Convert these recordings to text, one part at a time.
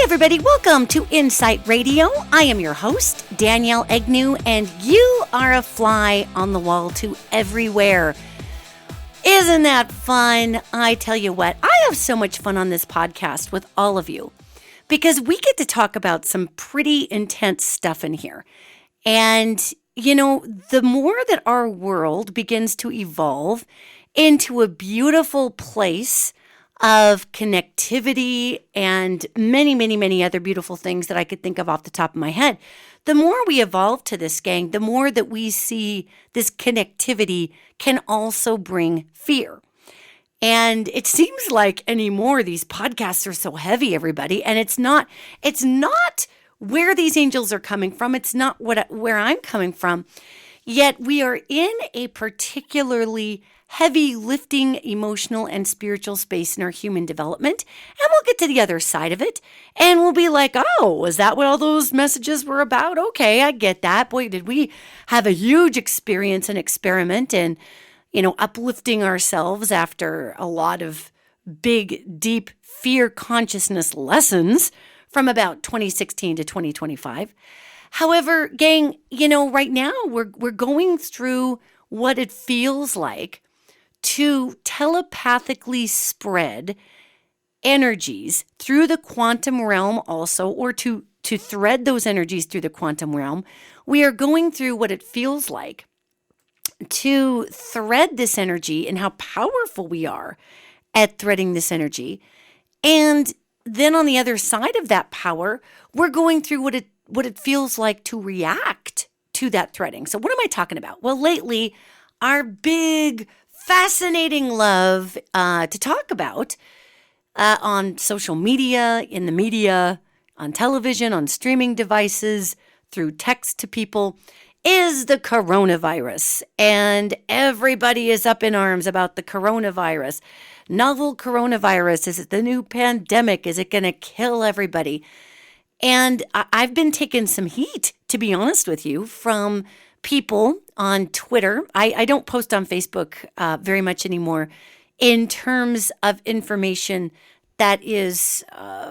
Everybody, welcome to InPsightRadio. I am your host, Danielle Egnew, and you are a fly on the wall to everywhere. Isn't that fun? I tell you what, I have so much fun on this podcast with all of you because we get to talk about some pretty intense stuff in here. And, you know, the more that our world begins to evolve into a beautiful place of connectivity and many other beautiful things that I could think of off the top of my head. The more we evolve to this, gang, the more that we see this connectivity can also bring fear. And it seems like anymore these podcasts are so heavy, everybody, and it's not where these angels are coming from. It's not where I'm coming from. Yet we are in a particularly heavy lifting emotional and spiritual space in our human development. And we'll get to the other side of it. And we'll be like, oh, is that what all those messages were about? Okay, I get that. Boy, did we have a huge experience and experiment in, uplifting ourselves after a lot of big, deep fear consciousness lessons from about 2016 to 2025. However, gang, right now we're going through what it feels like to telepathically spread energies through the quantum realm also, or to thread those energies through the quantum realm. We are going through what it feels like to thread this energy and how powerful we are at threading this energy. And then on the other side of that power, we're going through what it feels like to react to that threading. So what am I talking about? Well, lately, our big fascinating love to talk about on social media, in the media, on television, on streaming devices, through text to people, is the coronavirus. And everybody is up in arms about the coronavirus. Novel coronavirus, is it the new pandemic? Is it going to kill everybody? And I've been taking some heat, to be honest with you, from people on Twitter. I don't post on Facebook very much anymore in terms of information that is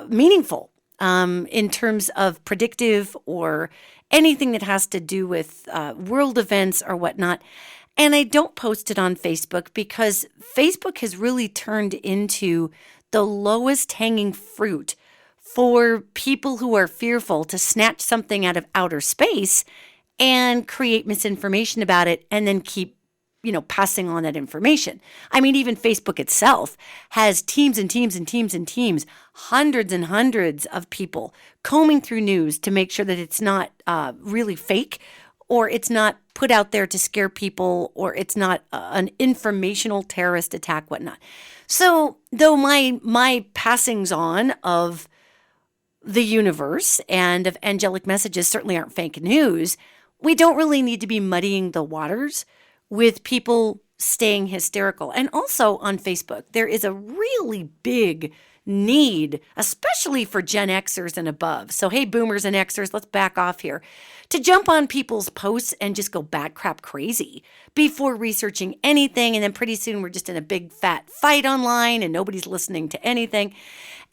meaningful, in terms of predictive or anything that has to do with world events or whatnot. And I don't post it on Facebook because Facebook has really turned into the lowest hanging fruit for people who are fearful to snatch something out of outer space and create misinformation about it and then keep, passing on that information. I mean, even Facebook itself has teams and teams and teams and teams, hundreds and hundreds of people combing through news to make sure that it's not really fake, or it's not put out there to scare people, or it's not an informational terrorist attack, whatnot. So though my passings on of the universe and of angelic messages certainly aren't fake news, we don't really need to be muddying the waters with people staying hysterical. And also on Facebook, there is a really big need, especially for Gen Xers and above. So, hey, boomers and Xers, let's back off here, to jump on people's posts and just go bat crap crazy before researching anything. And then pretty soon we're just in a big fat fight online and nobody's listening to anything.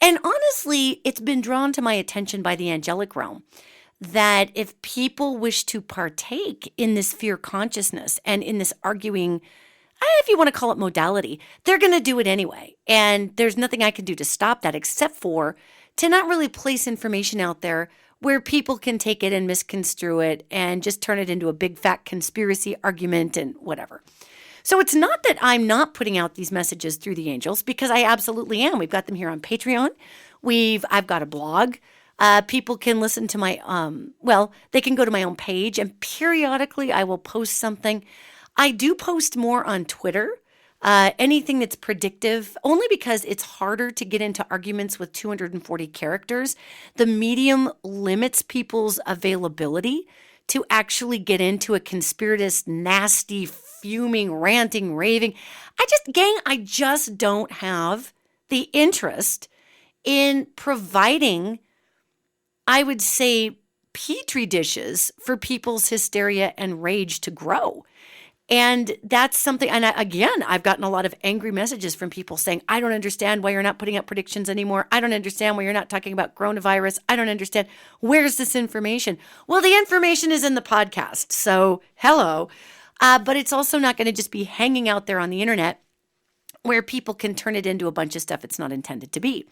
And honestly, it's been drawn to my attention by the angelic realm that if people wish to partake in this fear consciousness and in this arguing, if you want to call it modality, they're going to do it anyway. And there's nothing I can do to stop that except for to not really place information out there where people can take it and misconstrue it and just turn it into a big fat conspiracy argument and whatever. So it's not that I'm not putting out these messages through the angels, because I absolutely am. We've got them here on Patreon. I've got a blog. People can listen to my, they can go to my own page, and periodically I will post something. I do post more on Twitter, anything that's predictive, only because it's harder to get into arguments with 240 characters. The medium limits people's availability to actually get into a conspiratist, nasty, fuming, ranting, raving. I just don't have the interest in providing, I would say, petri dishes for people's hysteria and rage to grow. And that's something, and I've gotten a lot of angry messages from people saying, I don't understand why you're not putting out predictions anymore. I don't understand why you're not talking about coronavirus. I don't understand. Where's this information? Well, the information is in the podcast. So hello. But it's also not going to just be hanging out there on the internet where people can turn it into a bunch of stuff it's not intended to be.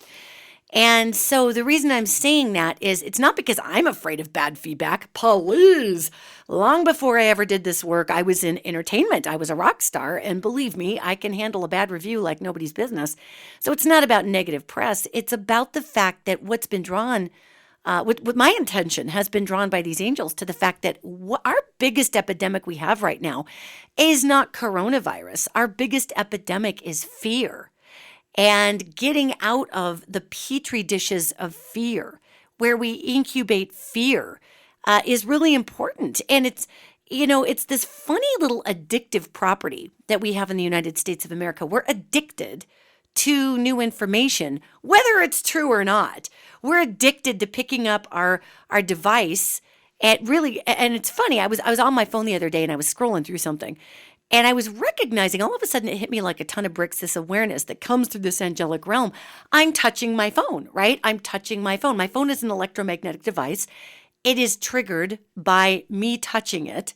And so the reason I'm saying that is it's not because I'm afraid of bad feedback. Please. Long before I ever did this work, I was in entertainment. I was a rock star. And believe me, I can handle a bad review like nobody's business. So it's not about negative press. It's about the fact that what's been drawn, with my intention has been drawn by these angels to the fact that our biggest epidemic we have right now is not coronavirus. Our biggest epidemic is fear. And getting out of the petri dishes of fear, where we incubate fear, is really important. And it's this funny little addictive property that we have in the United States of America. We're addicted to new information, whether it's true or not. We're addicted to picking up our device. And it's funny. I was on my phone the other day and I was scrolling through something. And I was recognizing, all of a sudden it hit me like a ton of bricks, this awareness that comes through this angelic realm. I'm touching my phone, right? I'm touching my phone. My phone is an electromagnetic device. It is triggered by me touching it.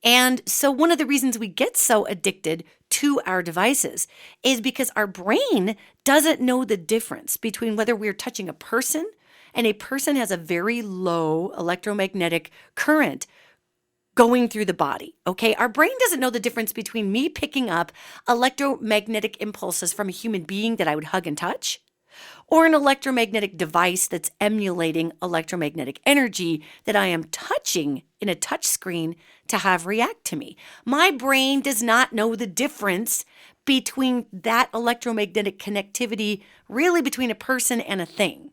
And so one of the reasons we get so addicted to our devices is because our brain doesn't know the difference between whether we're touching a person, and a person has a very low electromagnetic current going through the body, okay? Our brain doesn't know the difference between me picking up electromagnetic impulses from a human being that I would hug and touch, or an electromagnetic device that's emulating electromagnetic energy that I am touching in a touch screen to have react to me. My brain does not know the difference between that electromagnetic connectivity, really between a person and a thing.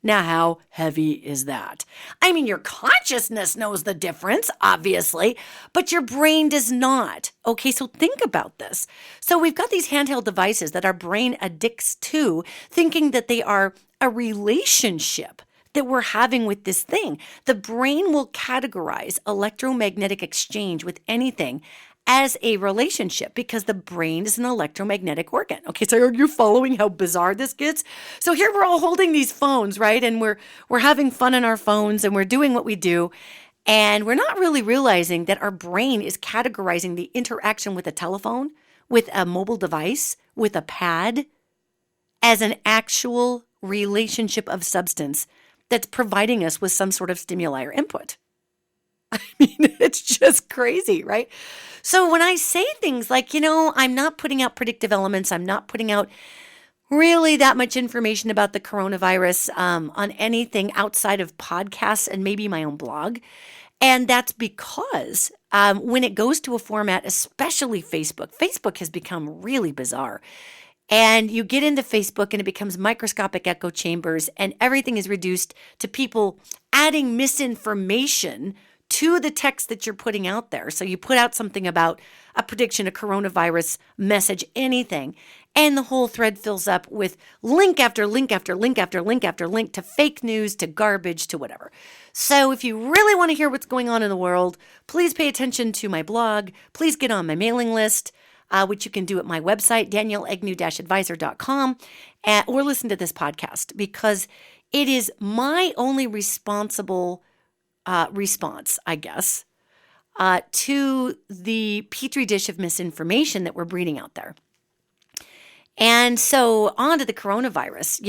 Now, how heavy is that? I mean, your consciousness knows the difference, obviously, but your brain does not. Okay, so think about this. So we've got these handheld devices that our brain addicts to, thinking that they are a relationship that we're having with this thing. The brain will categorize electromagnetic exchange with anything as a relationship because the brain is an electromagnetic organ. Okay, so are you following how bizarre this gets? So here we're all holding these phones, right? And we're having fun on our phones and we're doing what we do. And we're not really realizing that our brain is categorizing the interaction with a telephone, with a mobile device, with a pad, as an actual relationship of substance that's providing us with some sort of stimuli or input. I mean, it's just crazy, right? So when I say things like, I'm not putting out predictive elements, I'm not putting out really that much information about the coronavirus on anything outside of podcasts and maybe my own blog. And that's because when it goes to a format, especially Facebook has become really bizarre. And you get into Facebook and it becomes microscopic echo chambers and everything is reduced to people adding misinformation to the text that you're putting out there. So you put out something about a prediction, a coronavirus message, anything, and the whole thread fills up with link after link after link after link after link to fake news, to garbage, to whatever. So if you really want to hear what's going on in the world, please pay attention to my blog. Please get on my mailing list, which you can do at my website, danielleegnew-advisor.com, or listen to this podcast because it is my only responsible response, I guess, to the petri dish of misinformation that we're breeding out there. And so on to the coronavirus,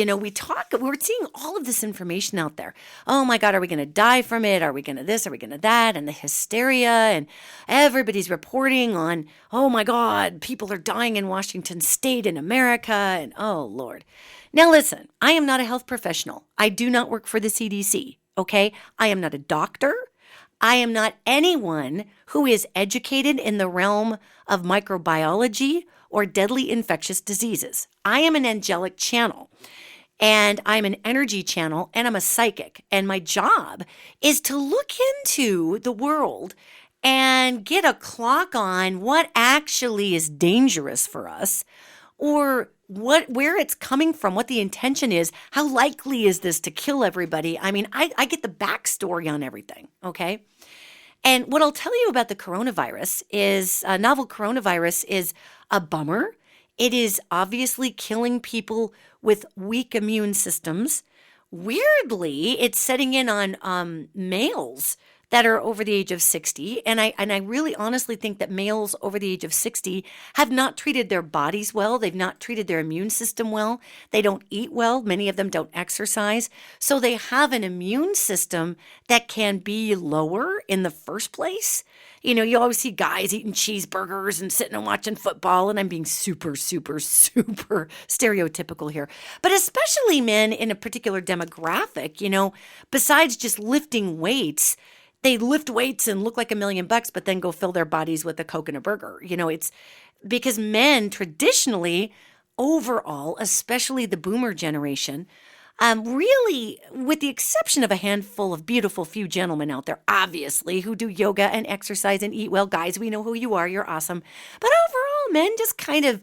we're seeing all of this information out there. Oh my God, are we going to die from it? Are we going to this? Are we going to that? And the hysteria, and everybody's reporting on, oh my God, people are dying in Washington State in America. And oh Lord. Now listen, I am not a health professional. I do not work for the CDC. Okay, I am not a doctor. I am not anyone who is educated in the realm of microbiology or deadly infectious diseases. I am an angelic channel and I'm an energy channel and I'm a psychic. And my job is to look into the world and get a clock on what actually is dangerous for us, or where it's coming from, what the intention is, how likely is this to kill everybody? I mean, I get the backstory on everything, okay? And what I'll tell you about the coronavirus is novel coronavirus is a bummer. It is obviously killing people with weak immune systems. Weirdly, it's setting in on males that are over the age of 60. And I really honestly think that males over the age of 60 have not treated their bodies well. They've not treated their immune system well. They don't eat well. Many of them don't exercise. So they have an immune system that can be lower in the first place. You know, you always see guys eating cheeseburgers and sitting and watching football, and I'm being super, super, super stereotypical here. But especially men in a particular demographic, you know, besides just lifting weights, they lift weights and look like $1,000,000, but then go fill their bodies with a Coke and a burger. You know, it's because men traditionally, overall, especially the boomer generation, really, with the exception of a handful of beautiful few gentlemen out there, obviously, who do yoga and exercise and eat well. Guys, we know who you are. You're awesome. But overall, men just kind of,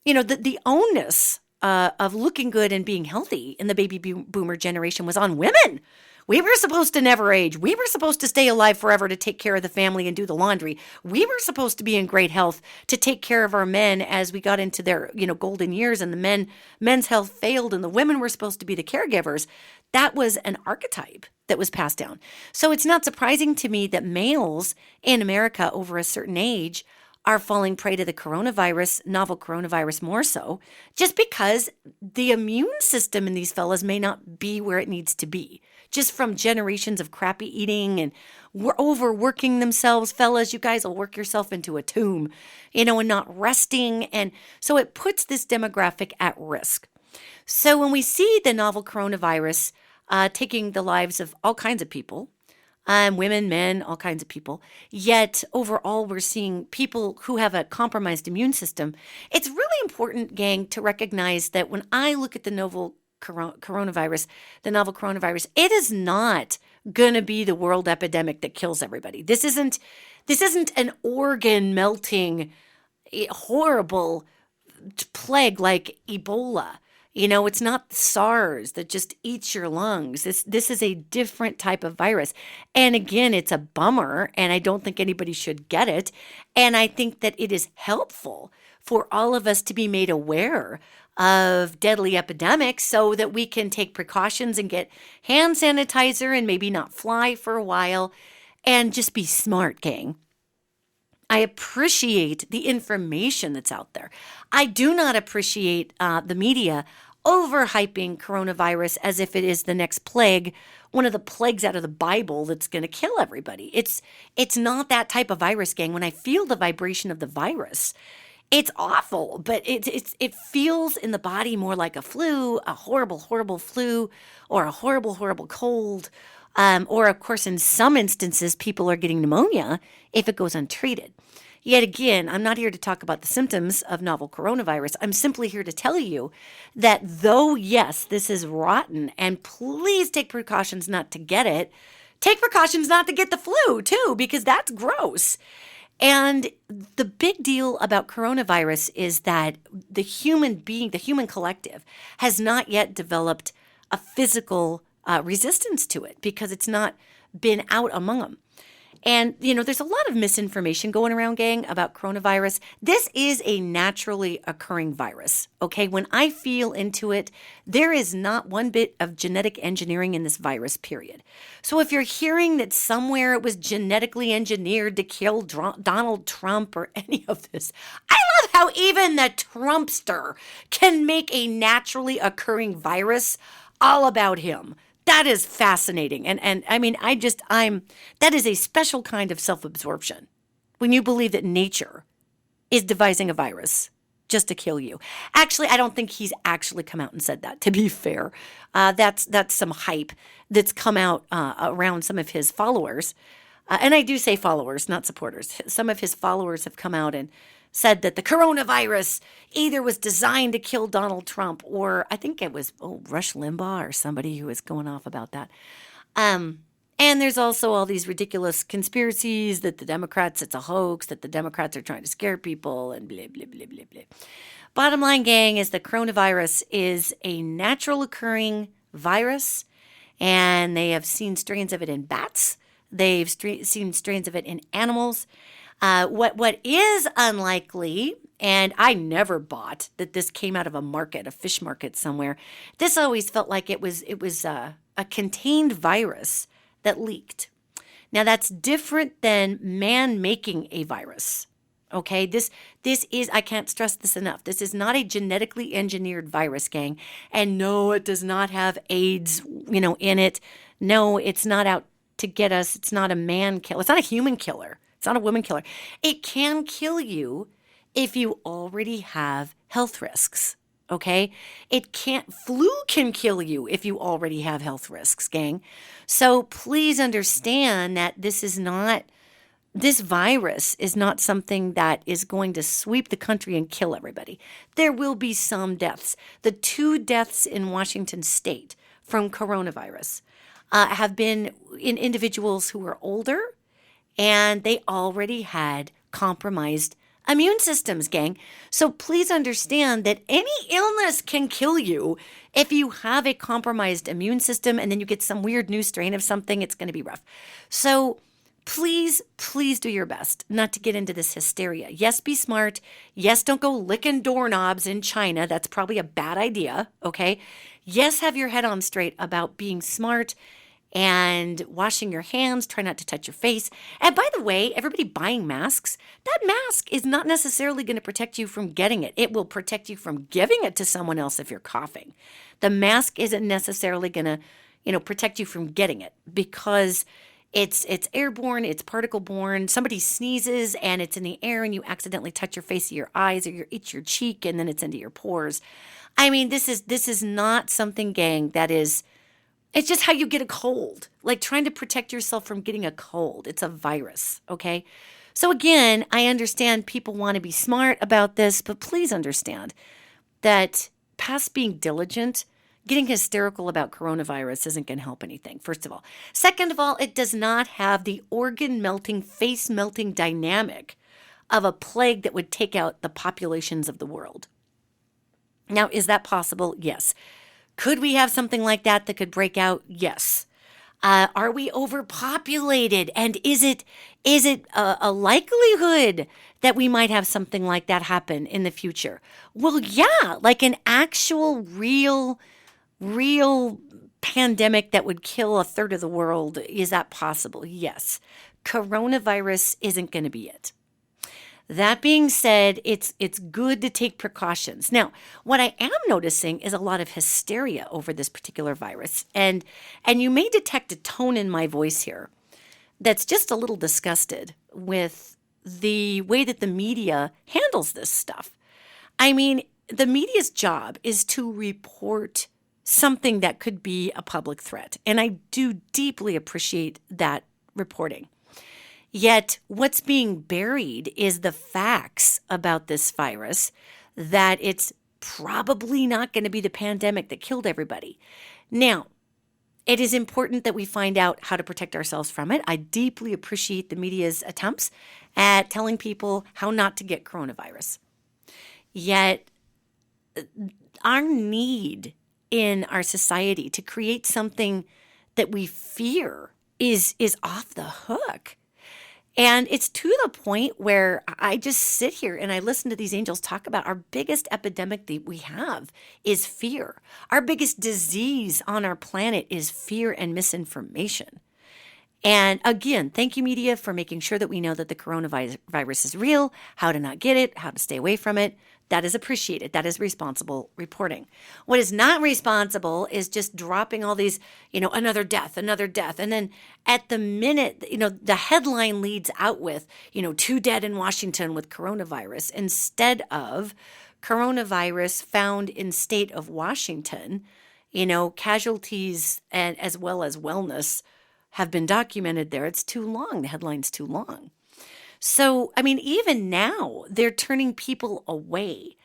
you know, the onus of looking good and being healthy in the baby boomer generation was on women. We were supposed to never age. We were supposed to stay alive forever to take care of the family and do the laundry. We were supposed to be in great health to take care of our men as we got into their, you know, golden years, and the men's health failed and the women were supposed to be the caregivers. That was an archetype that was passed down. So it's not surprising to me that males in America over a certain age are falling prey to the coronavirus, novel coronavirus more so, just because the immune system in these fellas may not be where it needs to be. Just from generations of crappy eating and overworking themselves. Fellas, you guys will work yourself into a tomb, you know, and not resting. And so it puts this demographic at risk. So when we see the novel coronavirus taking the lives of all kinds of people, women, men, all kinds of people, yet overall we're seeing people who have a compromised immune system, it's really important, gang, to recognize that when I look at the novel coronavirus, it is not going to be the world epidemic that kills everybody. This isn't an organ melting, horrible plague like Ebola. You know, it's not SARS that just eats your lungs. This is a different type of virus. And again, it's a bummer, and I don't think anybody should get it. And I think that it is helpful for all of us to be made aware of deadly epidemics so that we can take precautions and get hand sanitizer and maybe not fly for a while and just be smart, gang. I appreciate the information that's out there. I do not appreciate the media overhyping coronavirus as if it is the next plague, one of the plagues out of the Bible that's going to kill everybody. It's not that type of virus, gang. When I feel the vibration of the virus, it's awful, but it feels in the body more like a flu, a horrible, horrible flu, or a horrible, horrible cold. Or, of course, in some instances, people are getting pneumonia if it goes untreated. Yet again, I'm not here to talk about the symptoms of novel coronavirus. I'm simply here to tell you that though, yes, this is rotten, and please take precautions not to get it, take precautions not to get the flu, too, because that's gross. And the big deal about coronavirus is that the human being, the human collective, has not yet developed a physical resistance to it because it's not been out among them. And, you know, there's a lot of misinformation going around, gang, about coronavirus. This is a naturally occurring virus, okay? When I feel into it, there is not one bit of genetic engineering in this virus, period. So if you're hearing that somewhere it was genetically engineered to kill Donald Trump or any of this, I love how even the Trumpster can make a naturally occurring virus all about him. That is fascinating. And I mean, that is a special kind of self-absorption when you believe that nature is devising a virus just to kill you. Actually, I don't think he's actually come out and said that, to be fair. That's some hype that's come out around some of his followers. And I do say followers, not supporters. Some of his followers have come out and said that the coronavirus either was designed to kill Donald Trump, or I think it was Rush Limbaugh or somebody who was going off about that. And there's also all these ridiculous conspiracies that the Democrats, it's a hoax, that the Democrats are trying to scare people, and blah, blah, blah, blah, blah. Bottom line, gang, is the coronavirus is a natural occurring virus, and they have seen strains of it in bats They've seen strains of it in animals. What is unlikely, and I never bought that this came out of a market, a fish market somewhere. This always felt like it was a contained virus that leaked. Now that's different than man making a virus. Okay, this is, I can't stress this enough. This is not a genetically engineered virus, gang. And no, it does not have AIDS, in it. No, it's not out to get us. It's not a man killer. It's not a human killer. It's not a woman killer. It can kill you if you already have health risks. Okay, flu can kill you if you already have health risks, gang. So please understand that this virus is not something that is going to sweep the country and kill everybody. There will be some deaths. The 2 deaths in Washington state from coronavirus have been in individuals who were older and they already had compromised immune systems, gang. So please understand that any illness can kill you if you have a compromised immune system and then you get some weird new strain of something. It's going to be rough. So please do your best not to get into this hysteria. Yes, be smart. Yes, don't go licking doorknobs in China. That's probably a bad idea, okay? Yes, have your head on straight about being smart and washing your hands. Try not to touch your face. And by the way, everybody buying masks, that mask is not necessarily going to protect you from getting it. It will protect you from giving it to someone else if you're coughing. The mask isn't necessarily going to, protect you from getting it because it's airborne, it's particle-borne. Somebody sneezes and it's in the air and you accidentally touch your face or your eyes or you itch your cheek and then it's into your pores. I mean, this is not something, gang, it's just how you get a cold, like trying to protect yourself from getting a cold. It's a virus, okay? So again, I understand people want to be smart about this, but please understand that past being diligent, getting hysterical about coronavirus isn't going to help anything, first of all. Second of all, it does not have the organ-melting, face-melting dynamic of a plague that would take out the populations of the world. Now, is that possible? Yes. Could we have something like that could break out? Yes. Are we overpopulated? And is it a likelihood that we might have something like that happen in the future? Well, yeah, like an actual real pandemic that would kill a third of the world. Is that possible? Yes. Coronavirus isn't going to be it. That being said, it's good to take precautions. Now, what I am noticing is a lot of hysteria over this particular virus. And you may detect a tone in my voice here that's just a little disgusted with the way that the media handles this stuff. I mean, the media's job is to report something that could be a public threat. And I do deeply appreciate that reporting. Yet what's being buried is the facts about this virus, that it's probably not going to be the pandemic that killed everybody. Now, it is important that we find out how to protect ourselves from it. I deeply appreciate the media's attempts at telling people how not to get coronavirus. Yet our need in our society to create something that we fear is off the hook. And it's to the point where I just sit here and I listen to these angels talk about our biggest epidemic that we have is fear. Our biggest disease on our planet is fear and misinformation. And again, thank you, media, for making sure that we know that the coronavirus is real, how to not get it, how to stay away from it. That is appreciated. That is responsible reporting. What is not responsible is just dropping all these, another death. And then at the minute, the headline leads out with, 2 dead in Washington with coronavirus instead of coronavirus found in state of Washington, casualties and as well as wellness have been documented there. It's too long. The headline's too long. So, I mean, even now, they're turning people away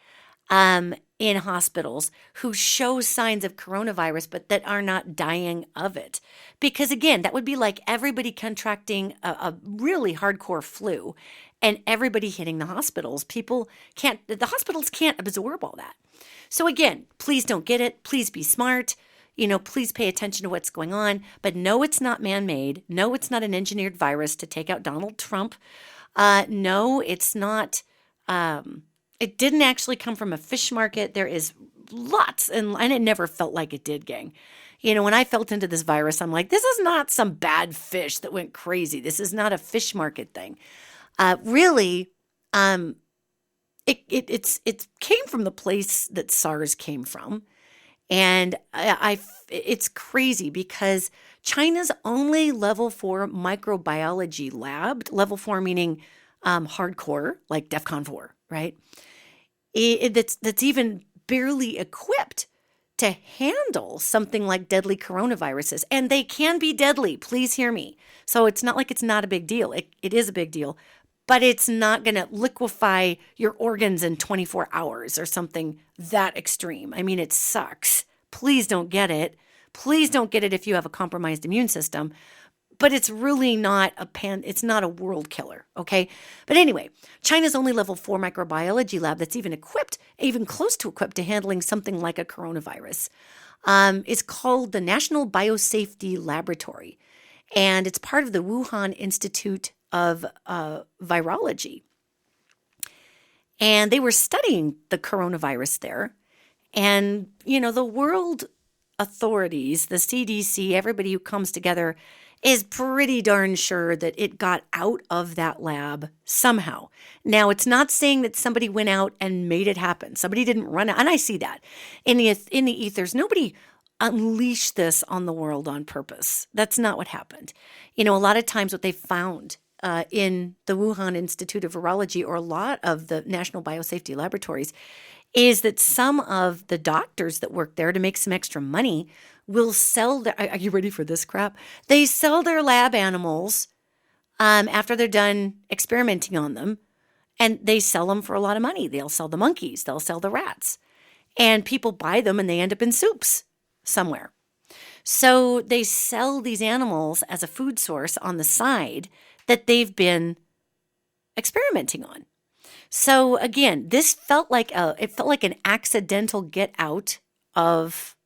in hospitals who show signs of coronavirus, but that are not dying of it. Because again, that would be like everybody contracting a really hardcore flu and everybody hitting the hospitals. The hospitals can't absorb all that. So again, please don't get it. Please be smart. Please pay attention to what's going on. But no, it's not man-made. No, it's not an engineered virus to take out Donald Trump. No, it's not. It didn't actually come from a fish market. There is lots, and it never felt like it did, gang. When I felt into this virus, I'm like, this is not some bad fish that went crazy. This is not a fish market thing. Really, it came from the place that SARS came from. And it's crazy because China's only level 4 microbiology lab, level 4 meaning hardcore, like DEFCON 4, right? That's even barely equipped to handle something like deadly coronaviruses. And they can be deadly. Please hear me. So it's not like it's not a big deal. It is a big deal, but it's not going to liquefy your organs in 24 hours or something that extreme. I mean, it sucks. Please don't get it. Please don't get it if you have a compromised immune system. But it's really not it's not a world killer, okay? But anyway, China's only level 4 microbiology lab that's even close to equipped to handling something like a coronavirus is called the National Biosafety Laboratory. And it's part of the Wuhan Institute of Virology. And they were studying the coronavirus there. And, the world authorities, the CDC, everybody who comes together is pretty darn sure that it got out of that lab somehow. Now, it's not saying that somebody went out and made it happen. Somebody didn't run out. And I see that in the ethers. Nobody unleashed this on the world on purpose. That's not what happened. A lot of times what they found in the Wuhan Institute of Virology or a lot of the National Biosafety Laboratories is that some of the doctors that work there to make some extra money will sell their, are you ready for this crap? They sell their lab animals after they're done experimenting on them, and they sell them for a lot of money. They'll sell the monkeys, they'll sell the rats, and people buy them and they end up in soups somewhere. So they sell these animals as a food source on the side that they've been experimenting on. So again, this felt like an accidental get out of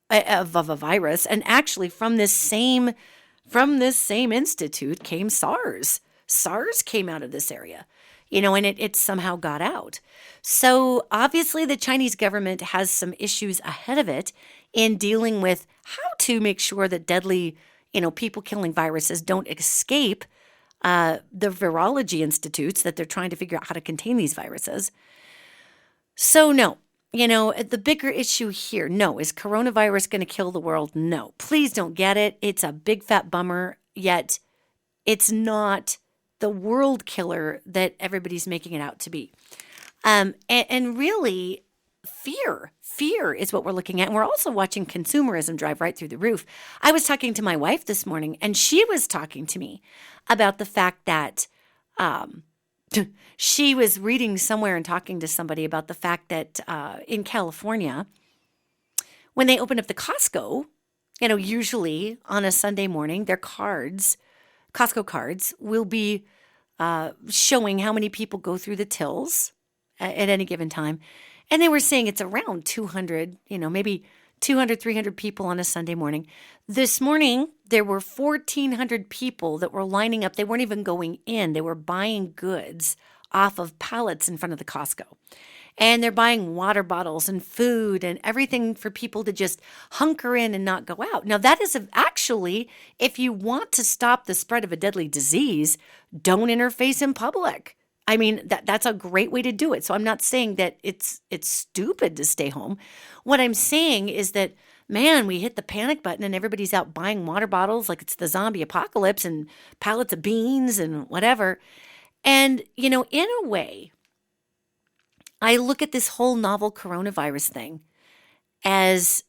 a virus, and actually from this same institute came SARS. SARS came out of this area, and it somehow got out. So obviously the Chinese government has some issues ahead of it in dealing with how to make sure that deadly, people-killing viruses don't escape the virology institutes that they're trying to figure out how to contain these viruses. So no, the bigger issue here, no. Is coronavirus going to kill the world? No. Please don't get it. It's a big fat bummer, yet it's not the world killer that everybody's making it out to be. And really, fear is what we're looking at. And we're also watching consumerism drive right through the roof. I was talking to my wife this morning, and she was talking to me about the fact that she was reading somewhere and talking to somebody about the fact that in California, when they open up the Costco, usually on a Sunday morning, their Costco cards will be showing how many people go through the tills at any given time. And they were saying it's around 200, maybe 200, 300 people on a Sunday morning. This morning, there were 1,400 people that were lining up. They weren't even going in. They were buying goods off of pallets in front of the Costco. And they're buying water bottles and food and everything for people to just hunker in and not go out. Now, that is actually, if you want to stop the spread of a deadly disease, don't interface in public. I mean, that's a great way to do it. So I'm not saying that it's stupid to stay home. What I'm saying is that, man, we hit the panic button and everybody's out buying water bottles like it's the zombie apocalypse and pallets of beans and whatever. And, in a way, I look at this whole novel coronavirus thing as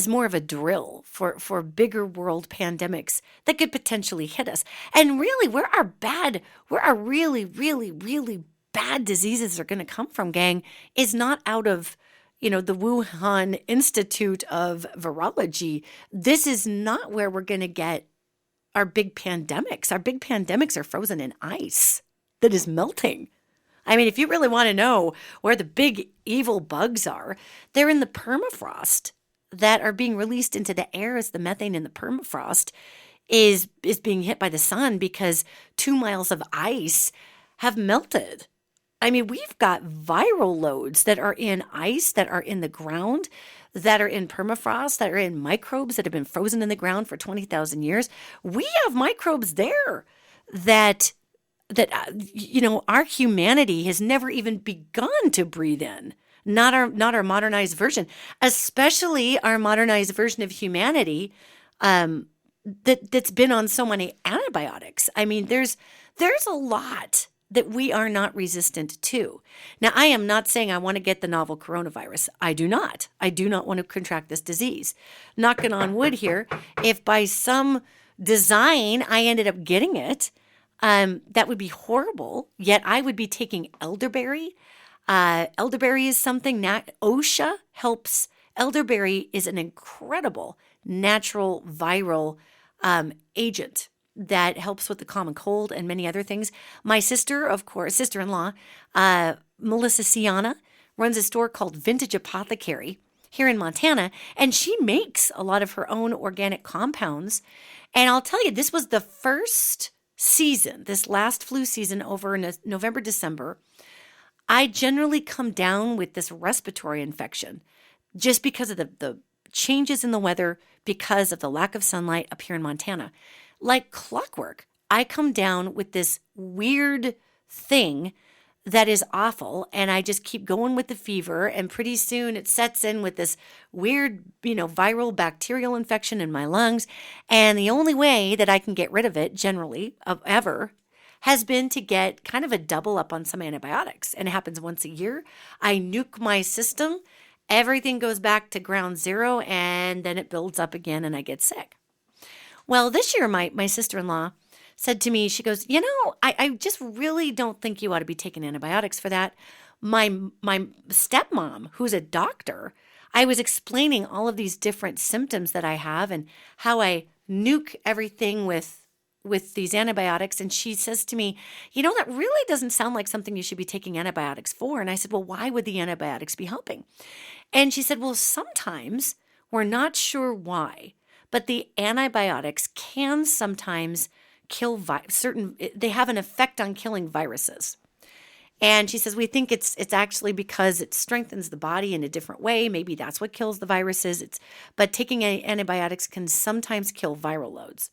more of a drill for bigger world pandemics that could potentially hit us. And really, where our really, really, really bad diseases are going to come from, gang, is not out of, the Wuhan Institute of Virology. This is not where we're going to get our big pandemics. Our big pandemics are frozen in ice that is melting. I mean, if you really want to know where the big evil bugs are, they're in the permafrost that are being released into the air as the methane in the permafrost is being hit by the sun because 2 miles of ice have melted. I mean, we've got viral loads that are in ice, that are in the ground, that are in permafrost, that are in microbes that have been frozen in the ground for 20,000 years. We have microbes there that our humanity has never even begun to breathe in. Not our modernized version, especially our modernized version of humanity that's been on so many antibiotics. I mean, there's a lot that we are not resistant to. Now, I am not saying I want to get the novel coronavirus. I do not. I do not want to contract this disease. Knocking on wood here, if by some design I ended up getting it, that would be horrible. Yet I would be taking elderberry. Elderberry is something that OSHA helps. Elderberry is an incredible natural viral agent that helps with the common cold and many other things. My sister, of course, sister-in-law, Melissa Scianna, runs a store called Vintage Apothecary here in Montana, and she makes a lot of her own organic compounds. And I'll tell you, this was the first season, this last flu season over in November, December. I generally come down with this respiratory infection just because of the changes in the weather, because of the lack of sunlight up here in Montana. Like clockwork, I come down with this weird thing that is awful, and I just keep going with the fever, and pretty soon it sets in with this weird, viral bacterial infection in my lungs, and the only way that I can get rid of it, generally, ever, has been to get kind of a double up on some antibiotics, and it happens once a year. I nuke my system, everything goes back to ground zero, and then it builds up again, and I get sick. Well, this year, my sister-in-law said to me, she goes, I just really don't think you ought to be taking antibiotics for that. My stepmom, who's a doctor, I was explaining all of these different symptoms that I have and how I nuke everything with these antibiotics. And she says to me, that really doesn't sound like something you should be taking antibiotics for. And I said, well, why would the antibiotics be helping? And she said, well, sometimes we're not sure why, but the antibiotics can sometimes kill they have an effect on killing viruses. And she says, we think it's actually because it strengthens the body in a different way. Maybe that's what kills the viruses. But taking antibiotics can sometimes kill viral loads.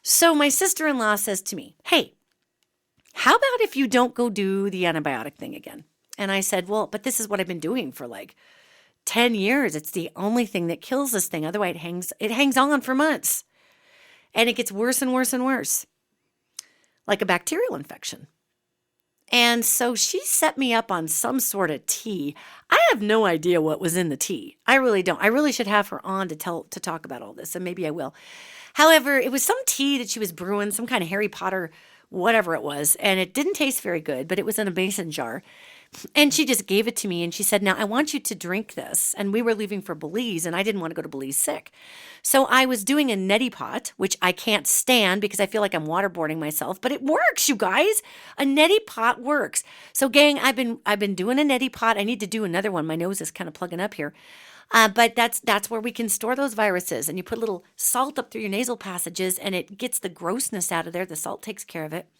So my sister-in-law says to me, hey, how about if you don't go do the antibiotic thing again? And I said, well, but this is what I've been doing for like 10 years. It's the only thing that kills this thing. Otherwise, it hangs on for months. And it gets worse and worse and worse, like a bacterial infection. And so she set me up on some sort of tea. I have no idea what was in the tea. I really don't. I really should have her on to talk about all this, and maybe I will. However, it was some tea that she was brewing, some kind of Harry Potter, whatever it was, and it didn't taste very good, but it was in a mason jar. And she just gave it to me, and she said, now I want you to drink this. And we were leaving for Belize, and I didn't want to go to Belize sick. So I was doing a neti pot, which I can't stand because I feel like I'm waterboarding myself, but it works, you guys. A neti pot works. So gang, I've been doing a neti pot. I need to do another one. My nose is kind of plugging up here. But that's where we can store those viruses. And you put a little salt up through your nasal passages, and it gets the grossness out of there. The salt takes care of it.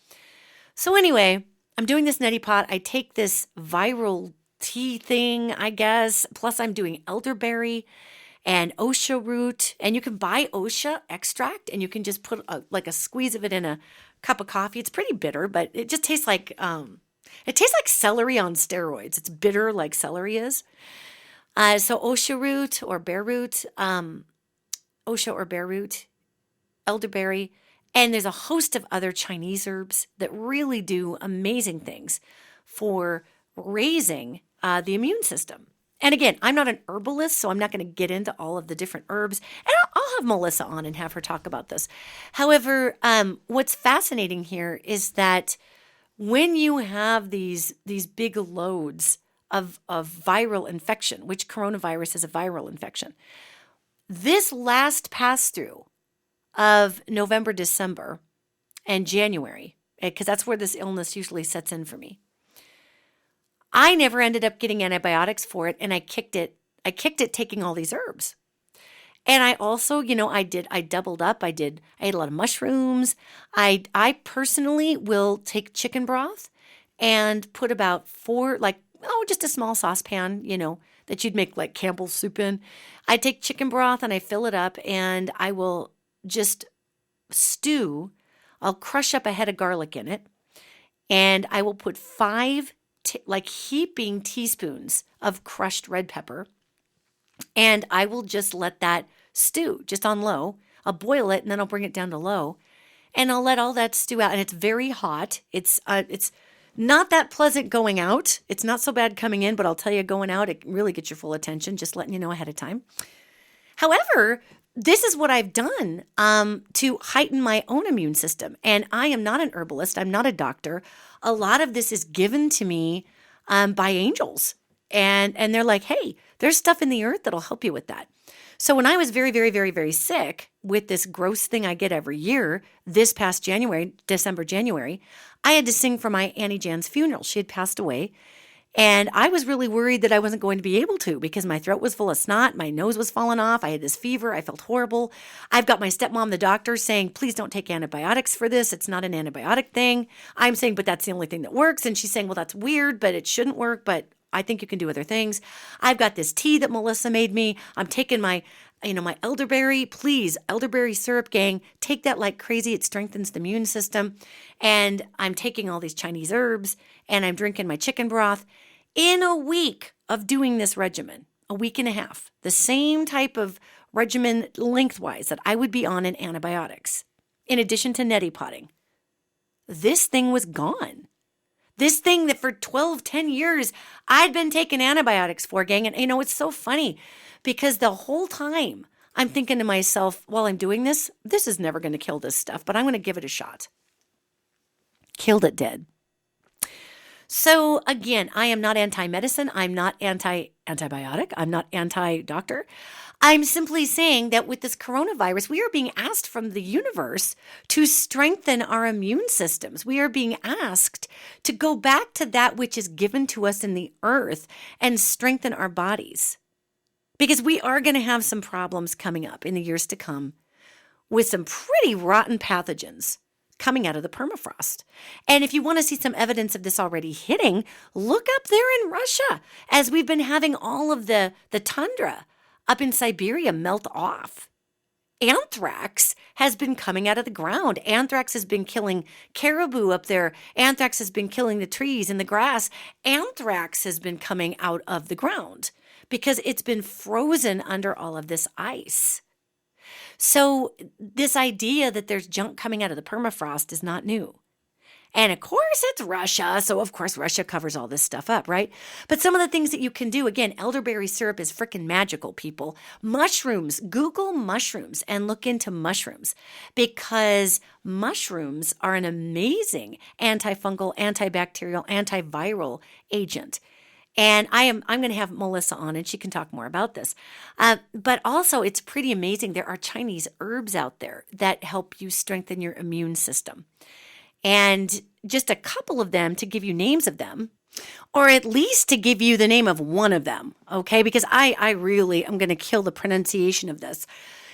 So anyway, I'm doing this neti pot. I take this viral tea thing, I guess. Plus I'm doing elderberry and osha root. And you can buy osha extract, and you can just put a squeeze of it in a cup of coffee. It's pretty bitter, but it just tastes like celery on steroids. It's bitter like celery is. So osha root or bear root, osha or bear root, elderberry. And there's a host of other Chinese herbs that really do amazing things for raising the immune system. And again, I'm not an herbalist, so I'm not going to get into all of the different herbs. And I'll have Melissa on and have her talk about this. However, what's fascinating here is that when you have these big loads of viral infection, which coronavirus is a viral infection, this last pass-through of November, December, and January, because that's where this illness usually sets in for me. I never ended up getting antibiotics for it, and I kicked it kicked it taking all these herbs. And I also, I doubled up. I ate a lot of mushrooms. I personally will take chicken broth and put about 4, just a small saucepan, that you'd make like Campbell's soup in. I take chicken broth and I fill it up and I will just stew. I'll crush up a head of garlic in it and I will put 5 heaping teaspoons of crushed red pepper. And I will just let that stew just on low. I'll boil it and then I'll bring it down to low and I'll let all that stew out. And it's very hot. It's not that pleasant going out. It's not so bad coming in, but I'll tell you, going out, it really gets your full attention, just letting you know ahead of time. However, this is what I've done to heighten my own immune system. And I am not an herbalist. I'm not a doctor. A lot of this is given to me by angels. And they're like, hey, there's stuff in the earth that'll help you with that. So when I was very, very, very, very sick with this gross thing I get every year, this past December, January, I had to sing for my Annie Jan's funeral. She had passed away. And I was really worried that I wasn't going to be able to because my throat was full of snot. My nose was falling off. I had this fever. I felt horrible. I've got my stepmom, the doctor, saying, please don't take antibiotics for this. It's not an antibiotic thing. I'm saying, but that's the only thing that works. And she's saying, well, that's weird, but it shouldn't work. But I think you can do other things. I've got this tea that Melissa made me. I'm taking my elderberry. Please, elderberry syrup, gang. Take that like crazy. It strengthens the immune system. And I'm taking all these Chinese herbs and I'm drinking my chicken broth. In a week of doing this regimen, a week and a half, the same type of regimen lengthwise that I would be on in antibiotics, in addition to neti potting, this thing was gone. This thing that for 10 years, I'd been taking antibiotics for, gang. And it's so funny because the whole time I'm thinking to myself, while I'm doing this is never going to kill this stuff, but I'm going to give it a shot. Killed it dead. So again, I am not anti-medicine. I'm not anti-antibiotic. I'm not anti-doctor. I'm simply saying that with this coronavirus, we are being asked from the universe to strengthen our immune systems. We are being asked to go back to that which is given to us in the earth and strengthen our bodies. Because we are going to have some problems coming up in the years to come with some pretty rotten pathogens coming out of the permafrost. And if you want to see some evidence of this already hitting, look up there in Russia as we've been having all of the tundra up in Siberia melt off. Anthrax has been coming out of the ground. Anthrax has been killing caribou up there. Anthrax has been killing the trees and the grass. Anthrax has been coming out of the ground because it's been frozen under all of this ice. So this idea that there's junk coming out of the permafrost is not new. And of course, it's Russia. So of course, Russia covers all this stuff up, right? But some of the things that you can do, again, elderberry syrup is freaking magical, people. Mushrooms, Google mushrooms and look into mushrooms because mushrooms are an amazing antifungal, antibacterial, antiviral agent. And I'm going to have Melissa on and she can talk more about this. But also it's pretty amazing. There are Chinese herbs out there that help you strengthen your immune system. And just a couple of them to give you names of them, or at least to give you the name of one of them, okay? Because I really am going to kill the pronunciation of this.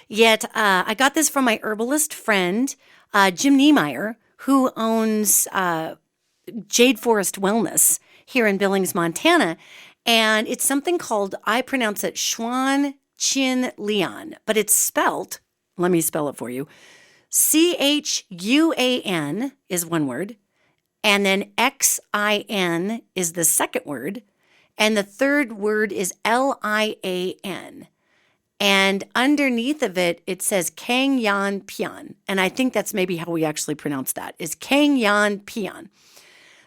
Yet I got this from my herbalist friend, Jim Niemeyer, who owns Jade Forest Wellness here in Billings, Montana. And it's something called, I pronounce it Xuan Chin Lian, but it's spelt, let me spell it for you. Chuan is one word, and then Xin is the second word, and the third word is Lian. And underneath of it, it says Kang Yan Pian. And I think that's maybe how we actually pronounce that, is Kang Yan Pian.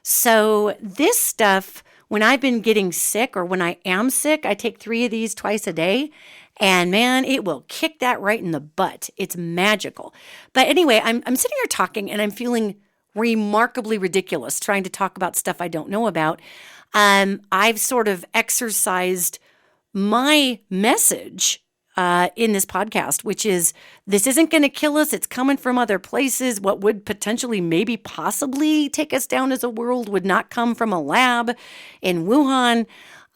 So this stuff, when I've been getting sick or when I am sick, I take 3 of these twice a day. And man, it will kick that right in the butt. It's magical. But anyway, I'm sitting here talking and I'm feeling remarkably ridiculous trying to talk about stuff I don't know about. I've sort of exercised my message in this podcast, which is this isn't going to kill us. It's coming from other places. What would potentially, maybe, possibly take us down as a world would not come from a lab in Wuhan.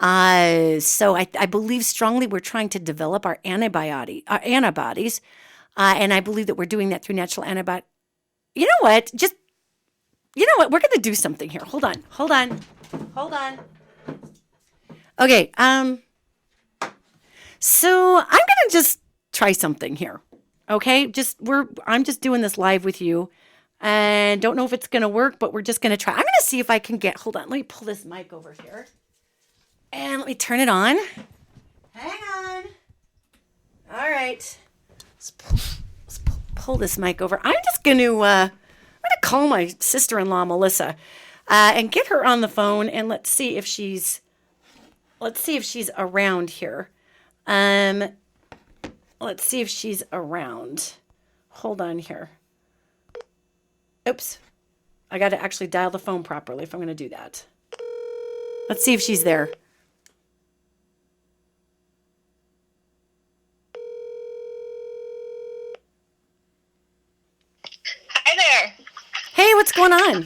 So I believe strongly we're trying to develop our antibodies, and I believe that we're doing that through natural antibody. You know what? We're going to do something here. Hold on. Okay. So I'm going to just try something here. Okay. I'm just doing this live with you, and don't know if it's going to work, but we're just going to try. I'm going to see if I can hold on. Let me pull this mic over here. And let me turn it on. Hang on. All right. Let's pull this mic over. I'm just going to call my sister-in-law, Melissa, and get her on the phone, and let's see if she's around here. Let's see if she's around. Hold on here. Oops. I got to actually dial the phone properly if I'm going to do that. Let's see if she's there. Hi there. Hey, what's going on?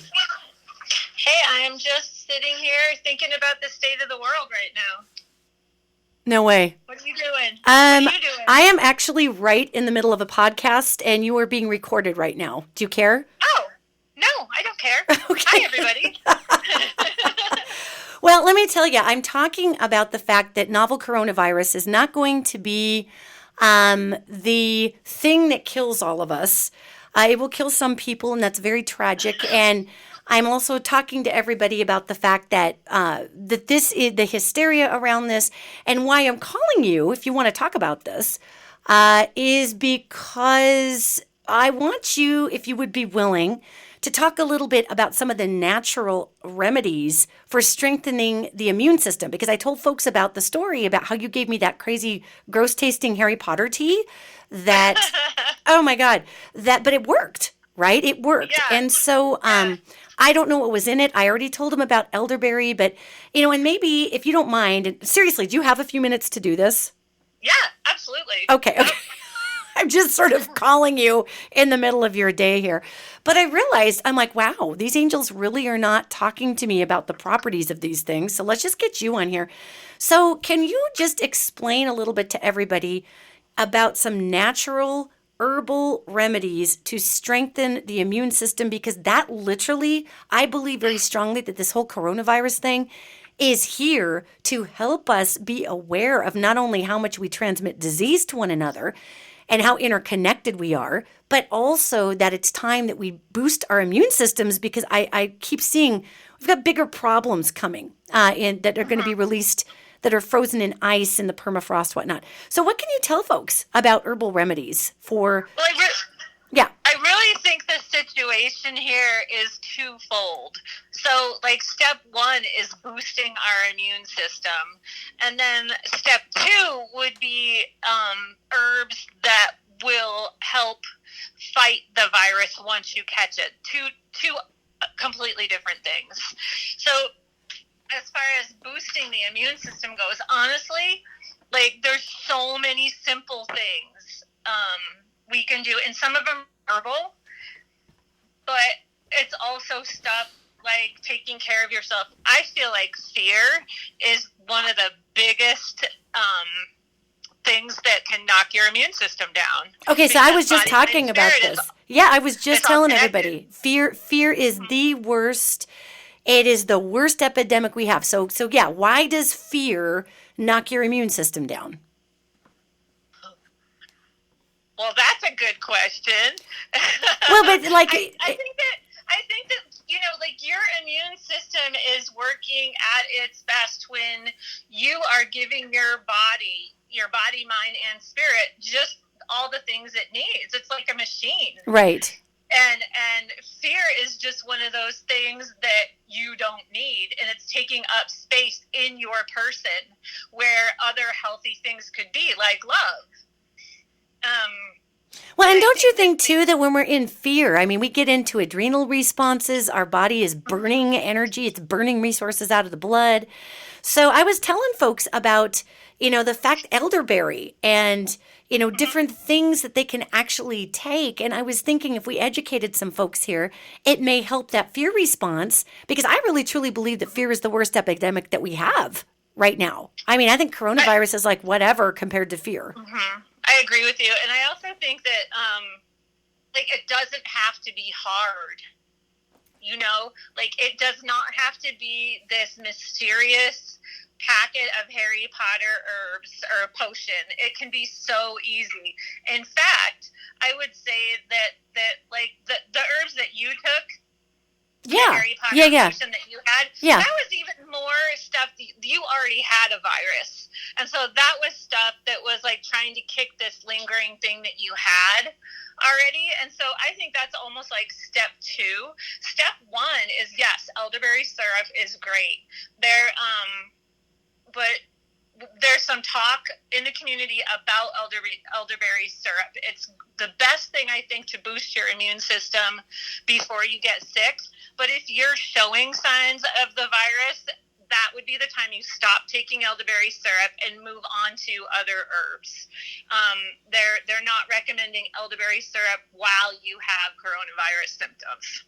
Hey, I'm just sitting here thinking about the state of the world right now. No way. What are you doing? What are you doing? I am actually right in the middle of a podcast, and you are being recorded right now. Do you care? Oh, no, I don't care. Okay. Hi, everybody. Well, let me tell you, I'm talking about the fact that novel coronavirus is not going to be the thing that kills all of us. It will kill some people, and that's very tragic. And I'm also talking to everybody about the fact that that this is the hysteria around this, and why I'm calling you, if you want to talk about this, is because I want you, if you would be willing, to talk a little bit about some of the natural remedies for strengthening the immune system. Because I told folks about the story about how you gave me that crazy, gross-tasting Harry Potter tea that, oh my God, but it worked, right? It worked. Yeah. And so I don't know what was in it. I already told him about elderberry, but, and maybe if you don't mind, and seriously, do you have a few minutes to do this? Yeah, absolutely. Okay. I'm just sort of calling you in the middle of your day here. But I realized, I'm like, wow, these angels really are not talking to me about the properties of these things. So let's just get you on here. So can you just explain a little bit to everybody about some natural herbal remedies to strengthen the immune system? Because that literally, I believe very strongly that this whole coronavirus thing is here to help us be aware of not only how much we transmit disease to one another and how interconnected we are, but also that it's time that we boost our immune systems, because I keep seeing we've got bigger problems coming that are going to be released, that are frozen in ice and the permafrost, whatnot. So what can you tell folks about herbal remedies for... Well, Yeah. I really think the situation here is twofold. So, step one is boosting our immune system. And then step two would be herbs that will help fight the virus once you catch it. Two completely different things. So, as far as boosting the immune system goes, honestly, there's so many simple things we can do, and some of them are herbal, but it's also stuff like taking care of yourself. I feel like fear is one of the biggest things that can knock your immune system down. Okay, so I was just talking about this. Yeah, I was just telling everybody, fear is the worst. It is the worst epidemic we have. So yeah, why does fear knock your immune system down? Well, that's a good question. Well, but I think that your immune system is working at its best when you are giving your body, mind, and spirit just all the things it needs. It's like a machine. Right. And fear is just one of those things that you don't need, and it's taking up space in your person where other healthy things could be, like love. Well, and don't you think, too, that when we're in fear, I mean, we get into adrenal responses, our body is burning energy, it's burning resources out of the blood. So I was telling folks about, the fact elderberry and, different things that they can actually take. And I was thinking if we educated some folks here, it may help that fear response, because I really truly believe that fear is the worst epidemic that we have. right now. I mean, I think coronavirus is like whatever compared to fear. Mm-hmm. I agree with you. And I also think that, like, it doesn't have to be hard. You know, like, it does not have to be this mysterious packet of Harry Potter herbs or a potion. It can be so easy. In fact, I would say that like the herbs that you took, the Harry Potter potion that you had, that was even more stuff that you already had a virus. And so that was stuff that was like trying to kick this lingering thing that you had already. And so I think that's almost like step 2. Step 1 is, yes, elderberry syrup is great. But there's some talk in the community about elderberry syrup. It's the best thing, I think, to boost your immune system before you get sick. But if you're showing signs of the virus, that would be the time you stop taking elderberry syrup and move on to other herbs. They're not recommending elderberry syrup while you have coronavirus symptoms.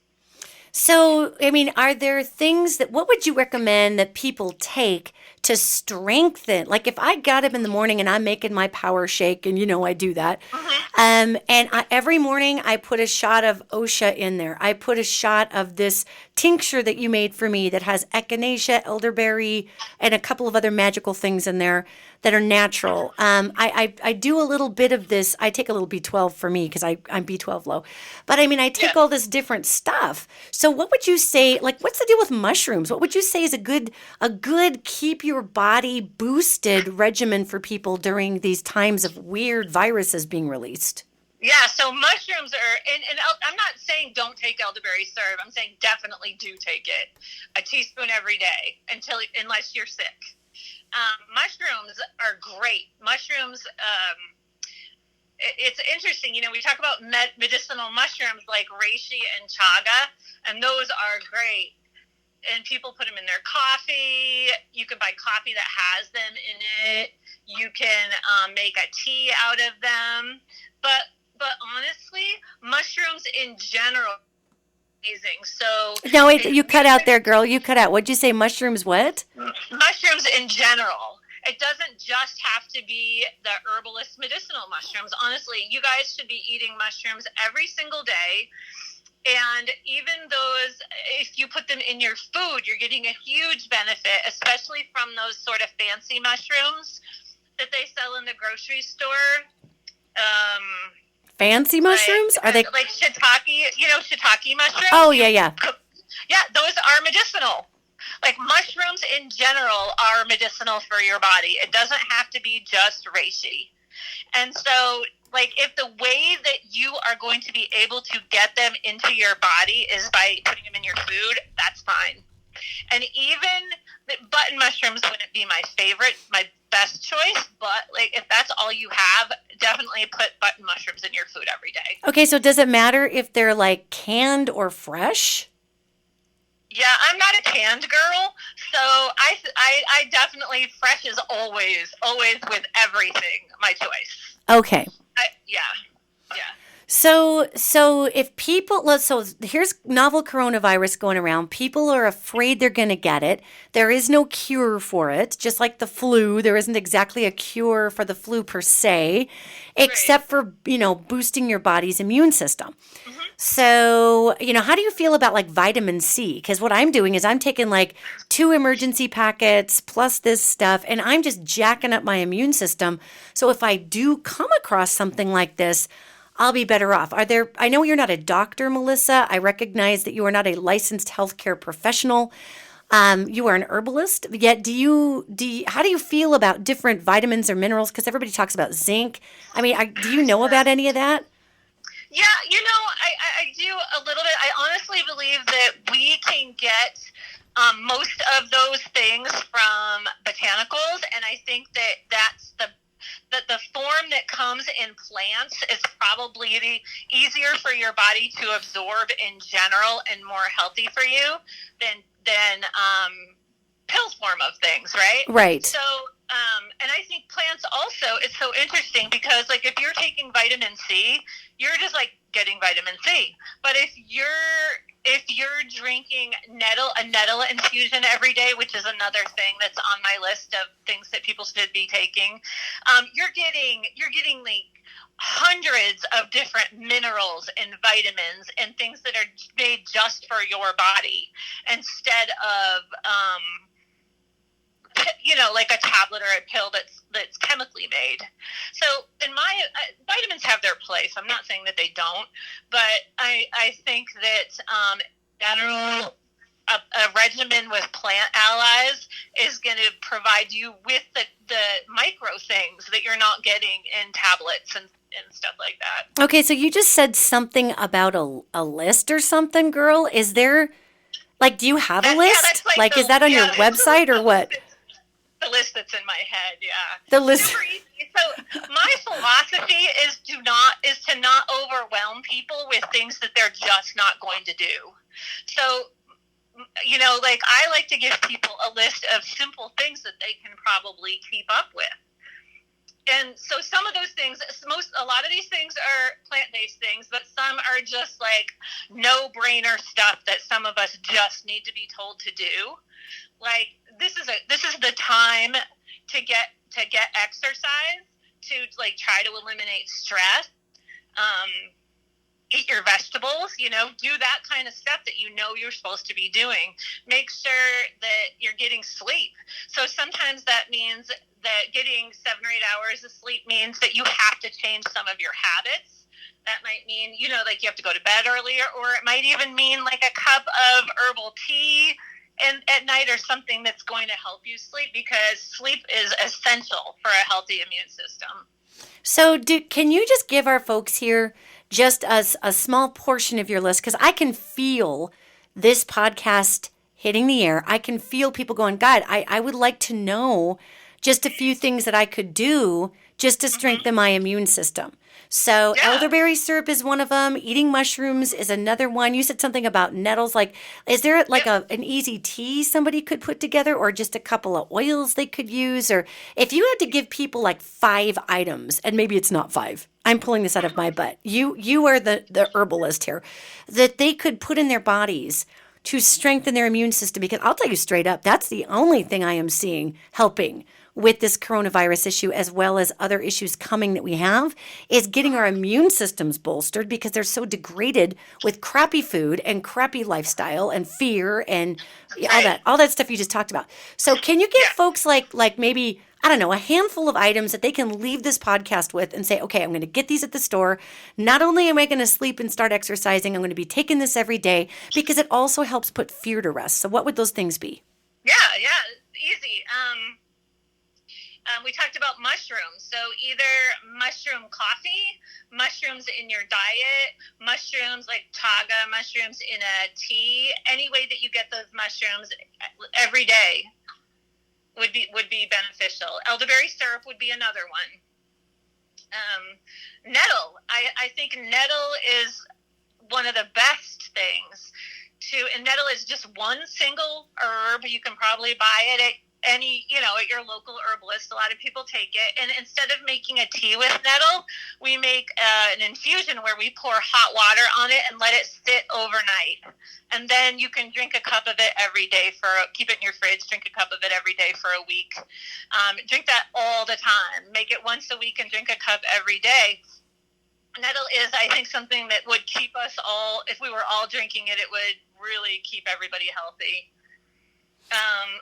So, I mean, are there things what would you recommend that people take to strengthen? Like if I got up in the morning and I'm making my power shake, and I do that, every morning I put a shot of OSHA in there. I put a shot of this tincture that you made for me that has echinacea, elderberry, and a couple of other magical things in there that are natural. I do a little bit of this. I take a little B12 for me because I'm B12 low. But I mean, I take all this different stuff. So what would you say, like, what's the deal with mushrooms? What would you say is a good keep your body boosted regimen for people during these times of weird viruses being released? Yeah, so mushrooms are, and I'm not saying don't take elderberry syrup. I'm saying definitely do take it, a teaspoon every day unless you're sick. Mushrooms are great. Mushrooms, it's interesting. We talk about medicinal mushrooms like reishi and chaga, and those are great. And people put them in their coffee. You can buy coffee that has them in it. You can make a tea out of them. But honestly, mushrooms in general are amazing. So no, wait, you cut out there, girl. You cut out. What'd you say? Mushrooms what? Mushrooms in general. It doesn't just have to be the herbalist medicinal mushrooms. Honestly, you guys should be eating mushrooms every single day. And even those, if you put them in your food, you're getting a huge benefit, especially from those sort of fancy mushrooms that they sell in the grocery store. Fancy mushrooms? Are they like shiitake? Shiitake mushrooms. Oh yeah. Yeah, those are medicinal. Like mushrooms in general are medicinal for your body. It doesn't have to be just reishi. And so, like, if the way that you are going to be able to get them into your body is by putting them in your food, that's fine. And even button mushrooms wouldn't be my favorite, my best choice, but like if that's all you have, definitely put button mushrooms in your food every day. Okay, so does it matter if they're like canned or fresh? Yeah, I'm not a canned girl, so I definitely fresh is always with everything my choice. Okay. Yeah. So if people, so here's novel coronavirus going around. People are afraid they're going to get it. There is no cure for it. Just like the flu, there isn't exactly a cure for the flu per se, except for, boosting your body's immune system. Mm-hmm. So, how do you feel about like vitamin C? Because what I'm doing is I'm taking like 2 emergency packets plus this stuff, and I'm just jacking up my immune system. So if I do come across something like this, I'll be better off. I know you're not a doctor, Melissa. I recognize that you are not a licensed healthcare professional. You are an herbalist. Yet how do you feel about different vitamins or minerals? Because everybody talks about zinc. I mean, do you know about any of that? Yeah, I do a little bit. I honestly believe that we can get most of those things from botanicals, and I think that that's the form that comes in plants is probably the easier for your body to absorb in general and more healthy for you than pill form of things, right? Right. So, and I think plants also, it's so interesting because like if you're taking vitamin C, you're just like getting vitamin C. But if you're drinking a nettle infusion every day, which is another thing that's on my list of things that people should be taking, you're getting like hundreds of different minerals and vitamins and things that are made just for your body instead of like a tablet or a pill that's chemically made. So in my vitamins have their place. I'm not saying that they don't, but I think that general a regimen with plant allies is going to provide you with the micro things that you're not getting in tablets and stuff like that. Okay, so you just said something about a list or something, girl. Is there, like, do you have a list? Yeah, that's like is that on your website or what? The list that's in my head, yeah. The list. Super easy. So my philosophy is to not overwhelm people with things that they're just not going to do. So, like I like to give people a list of simple things that they can probably keep up with. And so some of those things, a lot of these things are plant-based things, but some are just like no-brainer stuff that some of us just need to be told to do. Like this is the time to get exercise, to like try to eliminate stress. Eat your vegetables, do that kind of stuff that you're supposed to be doing. Make sure that you're getting sleep. So sometimes that means that getting 7 or 8 hours of sleep means that you have to change some of your habits. That might mean, like you have to go to bed earlier, or it might even mean like a cup of herbal tea at night or something that's going to help you sleep, because sleep is essential for a healthy immune system. So can you just give our folks here just a small portion of your list? Because I can feel this podcast hitting the air. I can feel people going, God, I would like to know just a few things that I could do just to strengthen my immune system. So elderberry syrup is one of them. Eating mushrooms is another one. You said something about nettles. Like, is there like an easy tea somebody could put together, or just a couple of oils they could use? Or if you had to give people like 5 items, and maybe it's not 5, I'm pulling this out of my butt. You are the herbalist here, that they could put in their bodies to strengthen their immune system. Because I'll tell you straight up, that's the only thing I am seeing helping with this coronavirus issue, as well as other issues coming that we have, is getting our immune systems bolstered, because they're so degraded with crappy food and crappy lifestyle and fear and all that stuff you just talked about. So can you give folks like maybe, I don't know, a handful of items that they can leave this podcast with and say, okay, I'm going to get these at the store. Not only am I going to sleep and start exercising, I'm going to be taking this every day, because it also helps put fear to rest. So what would those things be? Yeah, easy. We talked about mushrooms. So either mushroom coffee, mushrooms in your diet, mushrooms like chaga, mushrooms in a tea, any way that you get those mushrooms every day would be beneficial. Elderberry syrup would be another one. Nettle. I think nettle is one of the best things and nettle is just one single herb. You can probably buy it at at your local herbalist. A lot of people take it, and instead of making a tea with nettle, we make an infusion where we pour hot water on it and let it sit overnight, and then you can drink a cup of it every day keep it in your fridge, drink a cup of it every day for a week. Drink that all the time. Make it once a week and drink a cup every day. Nettle is, I think, something that would keep us all, if we were all drinking it, it would really keep everybody healthy.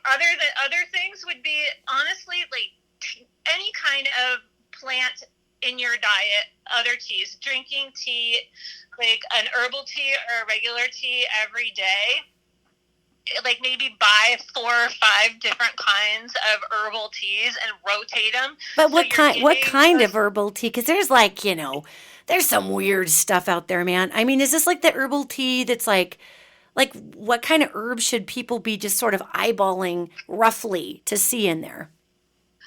Other things would be, honestly, like any kind of plant in your diet, other teas, drinking tea, like an herbal tea or a regular tea every day. Like maybe buy 4 or 5 different kinds of herbal teas and rotate them. But what kind of herbal tea? Because there's like, there's some weird stuff out there, man. I mean, is this like the herbal tea that's like what kind of herbs should people be just sort of eyeballing roughly to see in there?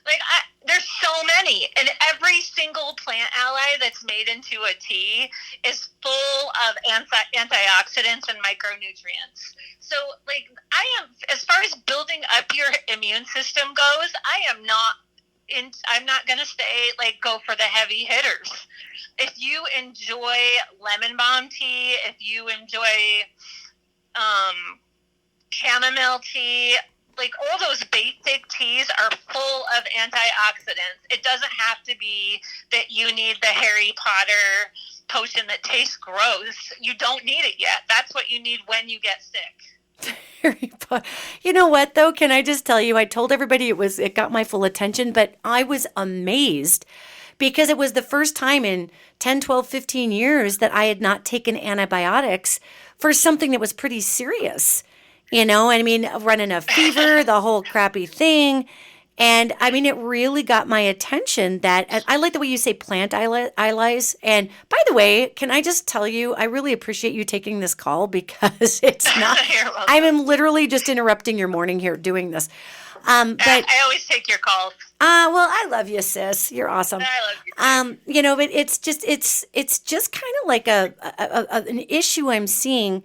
Like, there's so many, and every single plant ally that's made into a tea is full of antioxidants and micronutrients. So, like, as far as building up your immune system goes, I'm not going to say, like, go for the heavy hitters. if you enjoy lemon balm tea, if you enjoy chamomile tea, like all those basic teas are full of antioxidants. It doesn't have to be that you need the Harry Potter potion that tastes gross. You don't need it yet. That's what you need when you get sick. Harry Potter. You know what, though? Can I just tell you, I told everybody it got my full attention, but I was amazed because it was the first time in 10, 12, 15 years that I had not taken antibiotics for something that was pretty serious. You know, I mean, running a fever, the whole crappy thing. And I mean, it really got my attention that I like the way you say plant allies. And by the way, can I just tell you, I really appreciate you taking this call because it's not, I am literally just interrupting your morning here doing this. But I always take your calls. Well, I love you, sis. You're awesome. I love you. You know, but it's just kind of like an issue I'm seeing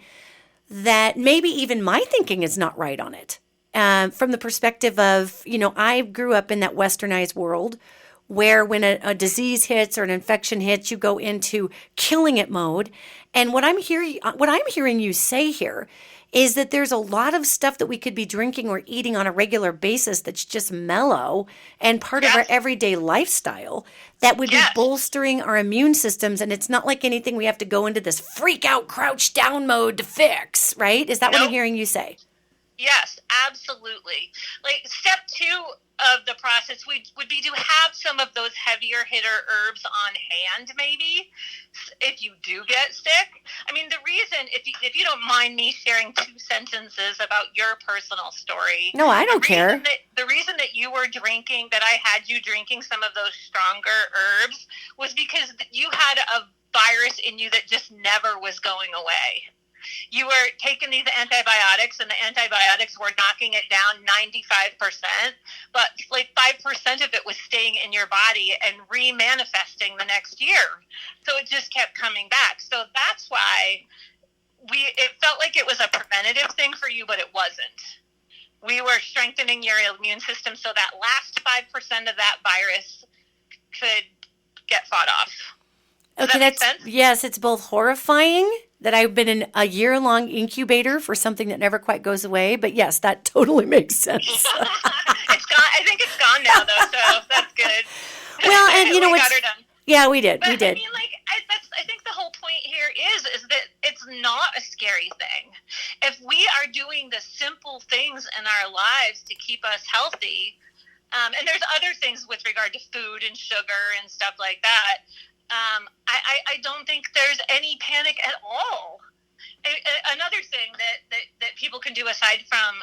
that maybe even my thinking is not right on it. From the perspective of, you know, I grew up in that westernized world where when a disease hits or an infection hits, you go into killing it mode. And what I'm hearing you say here is that there's a lot of stuff that we could be drinking or eating on a regular basis that's just mellow and part of our everyday lifestyle that would be bolstering our immune systems. And it's not like anything we have to go into this freak out, crouch down mode to fix, right? Is that what I'm hearing you say? Yes, absolutely. Like step 2 of the process would be to have some of those heavier hitter herbs on hand, maybe, if you do get sick. I mean, the reason, if you don't mind me sharing 2 sentences about your personal story. No, I don't care. The reason that you were drinking, that I had you drinking some of those stronger herbs was because you had a virus in you that just never was going away. You were taking these antibiotics, and the antibiotics were knocking it down 95%, but like 5% of it was staying in your body and re-manifesting the next year. So it just kept coming back. So that's why it felt like it was a preventative thing for you, but it wasn't. We were strengthening your immune system so that last 5% of that virus could get fought off. Does that make sense? Yes, it's both horrifying that I've been in a year-long incubator for something that never quite goes away, but yes, that totally makes sense. It's gone. I think it's gone now, though, so that's good. Well, and you know we got her done. Yeah, we did. But, we did. I mean, like, I think the whole point here is that it's not a scary thing. If we are doing the simple things in our lives to keep us healthy, and there's other things with regard to food and sugar and stuff like that, I don't think there's any panic at all. Another thing that people can do aside from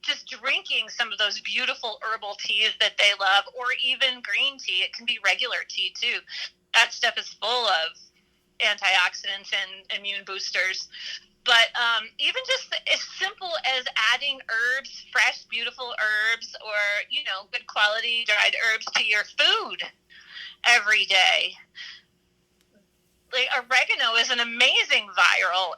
just drinking some of those beautiful herbal teas that they love, or even green tea, it can be regular tea too. That stuff is full of antioxidants and immune boosters. But even just as simple as adding herbs, fresh, beautiful herbs, or, you know, good quality dried herbs to your food every day. Like oregano is an amazing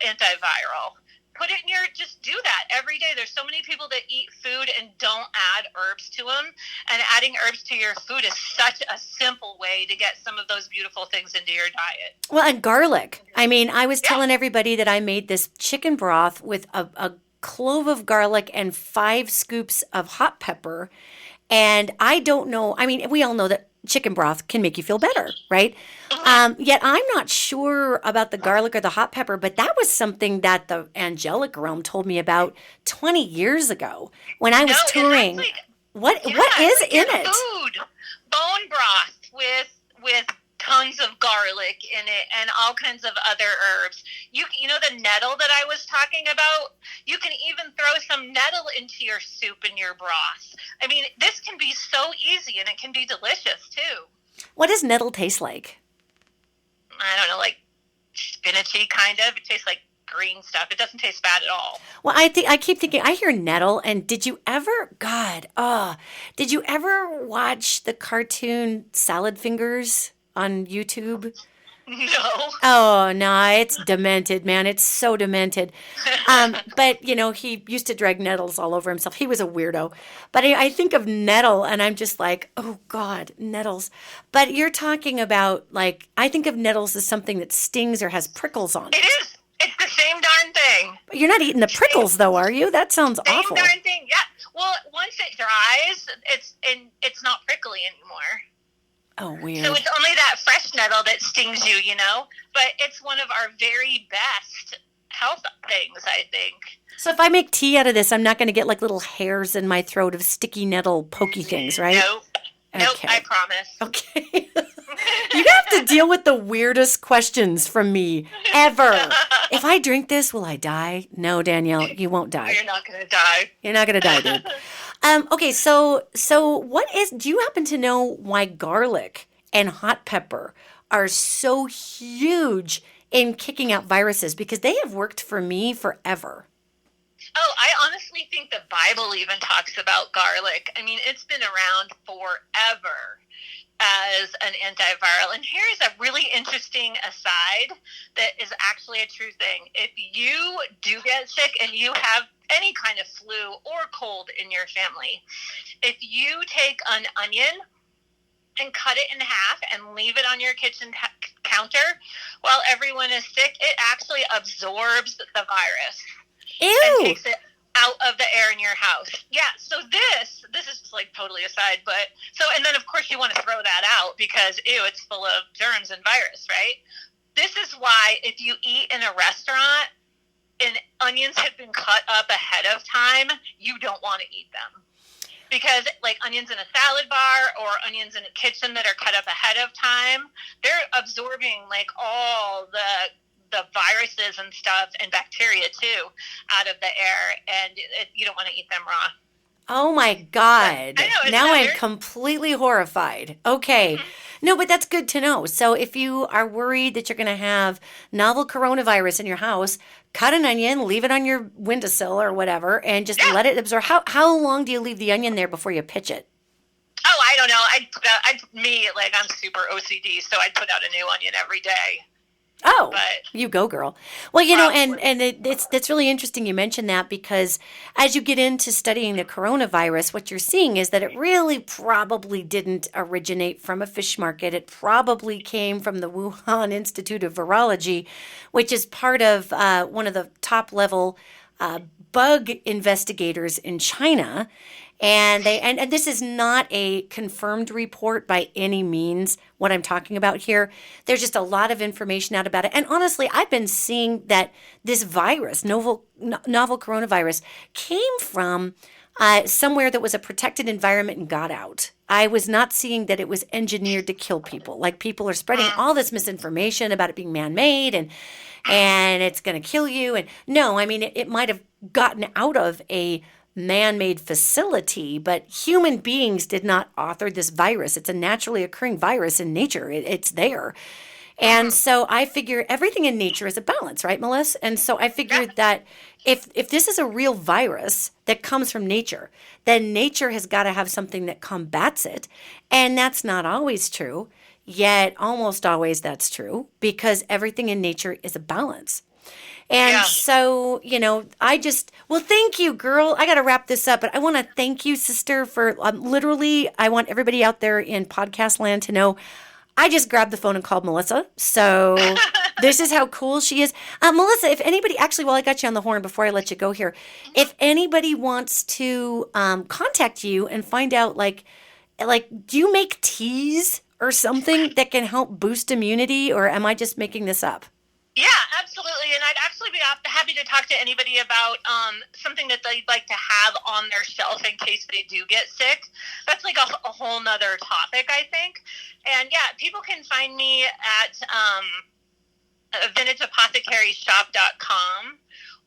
antiviral. Put it in just do that every day. There's so many people that eat food and don't add herbs to them. And adding herbs to your food is such a simple way to get some of those beautiful things into your diet. Well, and garlic. I mean, I was telling everybody that I made this chicken broth with a clove of garlic and 5 scoops of hot pepper. And I don't know. I mean, we all know that chicken broth can make you feel better, right? Yet I'm not sure about the garlic or the hot pepper, but that was something that the angelic realm told me about 20 years ago when I was touring. Like, what is in it? Food, bone broth with tons of garlic in it and all kinds of other herbs. You know the nettle that I was talking about? You can even throw some nettle into your soup and your broth. I mean, this can be so easy, and it can be delicious too. What does nettle taste like? I don't know, like spinachy kind of. It tastes like green stuff. It doesn't taste bad at all. Well, I keep thinking, I hear nettle, and did you ever watch the cartoon Salad Fingers on YouTube? No. Oh, no, it's demented, man. It's so demented. But, he used to drag nettles all over himself. He was a weirdo. But I think of nettle and I'm just like, oh, God, nettles. But you're talking about, I think of nettles as something that stings or has prickles on It it. is. It's the same darn thing. But you're not eating the prickles, though, are you? That sounds awful. Same darn thing. Yeah. Well, once it dries, it's not prickly anymore. Oh, weird. So it's only that fresh nettle that stings you, But it's one of our very best health things, I think. So if I make tea out of this, I'm not going to get little hairs in my throat of sticky nettle pokey things, right? Nope. Okay. Nope, I promise. Okay. You have to deal with the weirdest questions from me ever. If I drink this, will I die? No, Danielle, you won't die. You're not going to die. You're not going to die, dude. Okay, so do you happen to know why garlic and hot pepper are so huge in kicking out viruses? Because they have worked for me forever. Oh, I honestly think the Bible even talks about garlic. I mean, it's been around forever as an antiviral. And here's a really interesting aside that is actually a true thing. If you do get sick and you have any kind of flu or cold in your family, if you take an onion and cut it in half and leave it on your kitchen counter while everyone is sick, it actually absorbs the virus. Ew. And takes it out of the air in your house. Yeah, so this is just totally aside, but and then of course you want to throw that out because it's full of germs and virus, right? This is why if you eat in a restaurant and onions have been cut up ahead of time, you don't want to eat them. Because onions in a salad bar or onions in a kitchen that are cut up ahead of time, they're absorbing all the viruses and stuff and bacteria too out of the air, and you don't want to eat them raw. Oh my God. I know, now I'm weird? completely horrified. Okay. Mm-hmm. No, but that's good to know. So if you are worried that you're going to have novel coronavirus in your house, cut an onion, leave it on your windowsill or whatever, and just let it absorb. How long do you leave the onion there before you pitch it? Oh, I don't know. I'm super OCD, so I put out a new onion every day. Oh, but, you go, girl. Well, it's really interesting you mentioned that because as you get into studying the coronavirus, what you're seeing is that it really probably didn't originate from a fish market. It probably came from the Wuhan Institute of Virology, which is part of one of the top level bug investigators in China. And this is not a confirmed report by any means, what I'm talking about here. There's just a lot of information out about it. And honestly, I've been seeing that this virus, novel coronavirus, came from somewhere that was a protected environment and got out. I was not seeing that it was engineered to kill people. People are spreading all this misinformation about it being man-made and it's going to kill you. And no, I mean, it might have gotten out of a man-made facility, but human beings did not author this virus. It's a naturally occurring virus in nature. It's there. And so I figure everything in nature is a balance, right, Melissa? And so I figured that if this is a real virus that comes from nature, then nature has got to have something that combats it. And that's not always true, yet almost always that's true because everything in nature is a balance. And so, thank you, girl. I got to wrap this up, but I want to thank you, sister, for literally, I want everybody out there in podcast land to know I just grabbed the phone and called Melissa. So this is how cool she is. Melissa, if anybody, actually, while I got you on the horn before I let you go here, if anybody wants to contact you and find out, do you make teas or something that can help boost immunity, or am I just making this up? Yeah, absolutely. And I'd actually be happy to talk to anybody about something that they'd like to have on their shelf in case they do get sick. That's a whole nother topic, I think. And yeah, people can find me at vintageapothecaryshop.com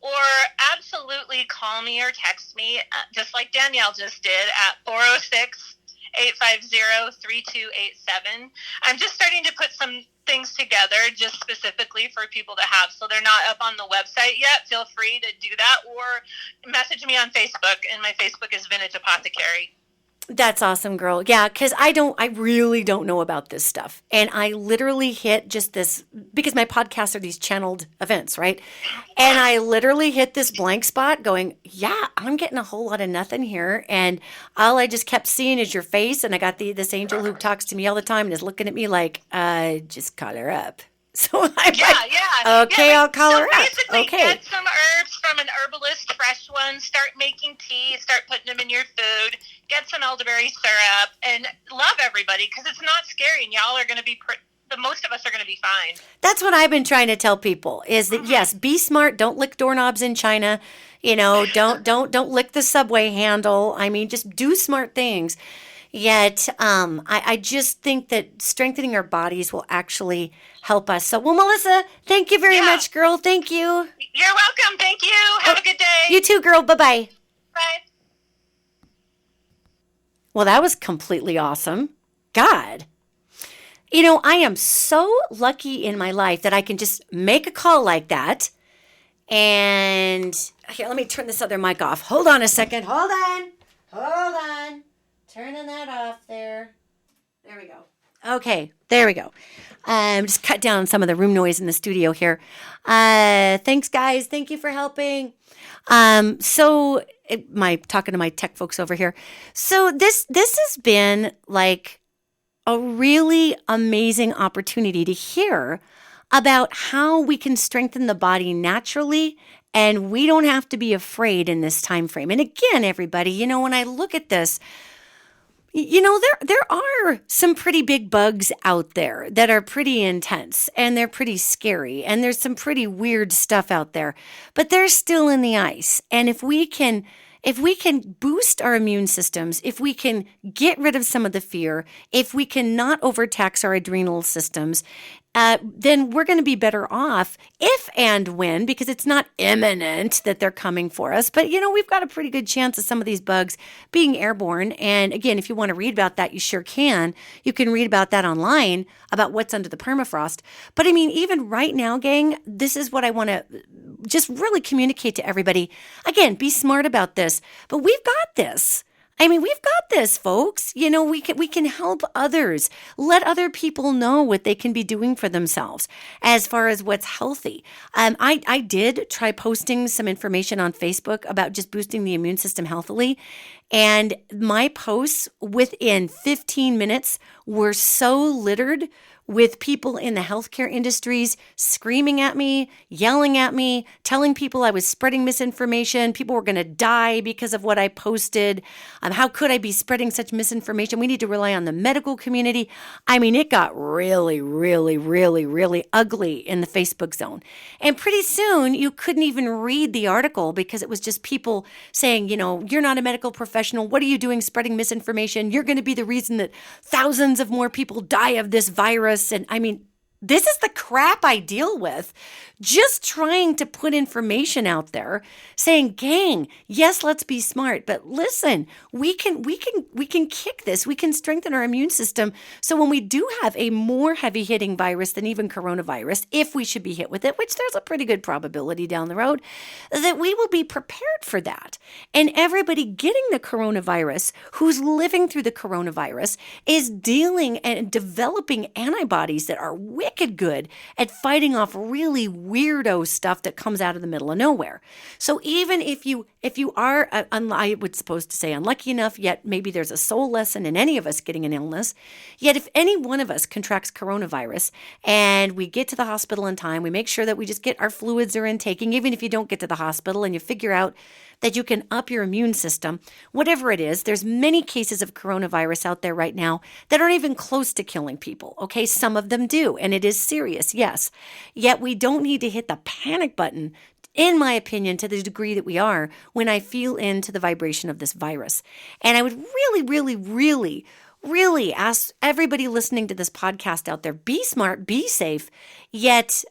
or absolutely call me or text me, just like Danielle just did, at 406-850-3287. I'm just starting to put some things together just specifically for people to have, so they're not up on the website yet. Feel free to do that or message me on Facebook, and my Facebook is Vintage Apothecary. That's awesome, girl. Yeah, because I really don't know about this stuff. And I literally hit just this, because my podcasts are these channeled events, right? And I literally hit this blank spot going, yeah, I'm getting a whole lot of nothing here. And all I just kept seeing is your face. And I got this angel who talks to me all the time and is looking at me like, just call her up. So I'm okay, I'll call her up. Okay. Get some herbs from an herbalist, fresh ones. Start making tea. Start putting them in your food. Get some elderberry syrup, and love everybody, because it's not scary, and y'all are going to be. The most of us are going to be fine. That's what I've been trying to tell people is that yes, be smart. Don't lick doorknobs in China. Don't lick the subway handle. I mean, just do smart things. Yet, I just think that strengthening our bodies will actually help us. So, well, Melissa, thank you very much, girl. Thank you. You're welcome. Thank you. Have a good day. You too, girl. Bye-bye. Bye. Well, that was completely awesome. God. I am so lucky in my life that I can just make a call like that. And here, let me turn this other mic off. Hold on a second. Hold on. Turning that off there. There we go. Okay, there we go. Just cut down some of the room noise in the studio here. Thanks, guys. Thank you for helping. Talking to my tech folks over here. So this has been like a really amazing opportunity to hear about how we can strengthen the body naturally, and we don't have to be afraid in this time frame. And again, everybody, when I look at this, there are some pretty big bugs out there that are pretty intense, and they're pretty scary, and there's some pretty weird stuff out there, but they're still in the ice. And if we can boost our immune systems, if we can get rid of some of the fear, if we can not overtax our adrenal systems, then we're going to be better off if and when, because it's not imminent that they're coming for us. But, we've got a pretty good chance of some of these bugs being airborne. And again, if you want to read about that, you sure can. You can read about that online, about what's under the permafrost. But I mean, even right now, gang, this is what I want to just really communicate to everybody. Again, be smart about this, but we've got this. I mean, we've got this, folks. We can help others. Let other people know what they can be doing for themselves as far as what's healthy. I did try posting some information on Facebook about just boosting the immune system healthily. And my posts within 15 minutes were so littered with people in the healthcare industries screaming at me, yelling at me, telling people I was spreading misinformation. People were going to die because of what I posted. How could I be spreading such misinformation? We need to rely on the medical community. I mean, it got really, really, really, really ugly in the Facebook zone. And pretty soon you couldn't even read the article because it was just people saying, you're not a medical professional. What are you doing spreading misinformation? You're going to be the reason that thousands of more people die of this virus. And I mean, this is the crap I deal with. Just trying to put information out there saying, gang, yes, let's be smart. But listen, we can kick this. We can strengthen our immune system. So when we do have a more heavy hitting virus than even coronavirus, if we should be hit with it, which there's a pretty good probability down the road, that we will be prepared for that. And everybody getting the coronavirus who's living through the coronavirus is dealing and developing antibodies that are wicked good at fighting off really weirdo stuff that comes out of the middle of nowhere. So even if you are, I would supposed to say unlucky enough, yet maybe there's a soul lesson in any of us getting an illness, yet if any one of us contracts coronavirus and we get to the hospital in time, we make sure that we just get our fluids are intaking, even if you don't get to the hospital and you figure out that you can up your immune system, whatever it is. There's many cases of coronavirus out there right now that aren't even close to killing people, okay? Some of them do, and it is serious, yes. Yet we don't need to hit the panic button, in my opinion, to the degree that we are when I feel into the vibration of this virus. And I would really, really, really, really ask everybody listening to this podcast out there, be smart, be safe, yet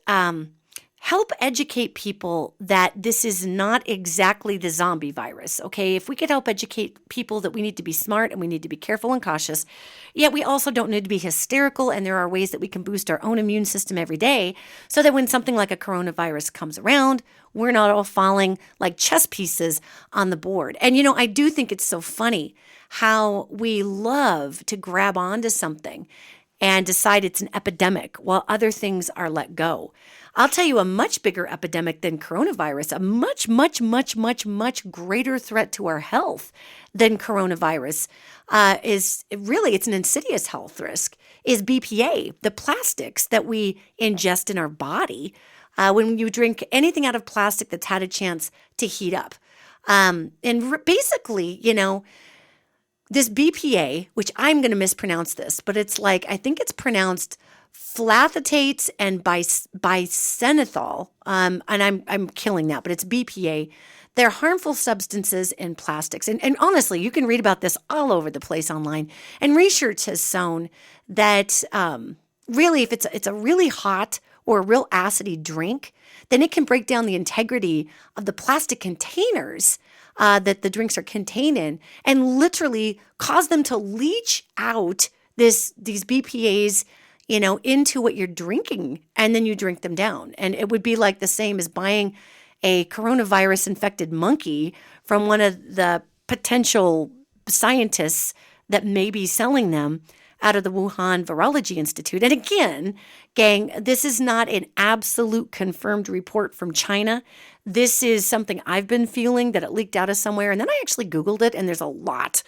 help educate people that this is not exactly the zombie virus, okay? If we could help educate people that we need to be smart and we need to be careful and cautious, yet we also don't need to be hysterical, and there are ways that we can boost our own immune system every day so that when something like a coronavirus comes around, we're not all falling like chess pieces on the board. And, I do think it's so funny how we love to grab onto something and decide it's an epidemic while other things are let go. I'll tell you a much bigger epidemic than coronavirus, a much, much, much, much, much greater threat to our health than coronavirus it's an insidious health risk, is BPA, the plastics that we ingest in our body when you drink anything out of plastic that's had a chance to heat up. Basically, this BPA, which I'm going to mispronounce this, but it's I think it's pronounced flathetates and bisenethol, and I'm killing that, but it's BPA. They're harmful substances in plastics. And honestly, you can read about this all over the place online. And research has shown that really, if it's a really hot or a real acidy drink, then it can break down the integrity of the plastic containers that the drinks are contained in and literally cause them to leach out these BPAs into what you're drinking, and then you drink them down. And it would be like the same as buying a coronavirus infected monkey from one of the potential scientists that may be selling them out of the Wuhan Virology Institute. And again, gang, this is not an absolute confirmed report from China. This is something I've been feeling that it leaked out of somewhere. And then I actually Googled it, and there's a lot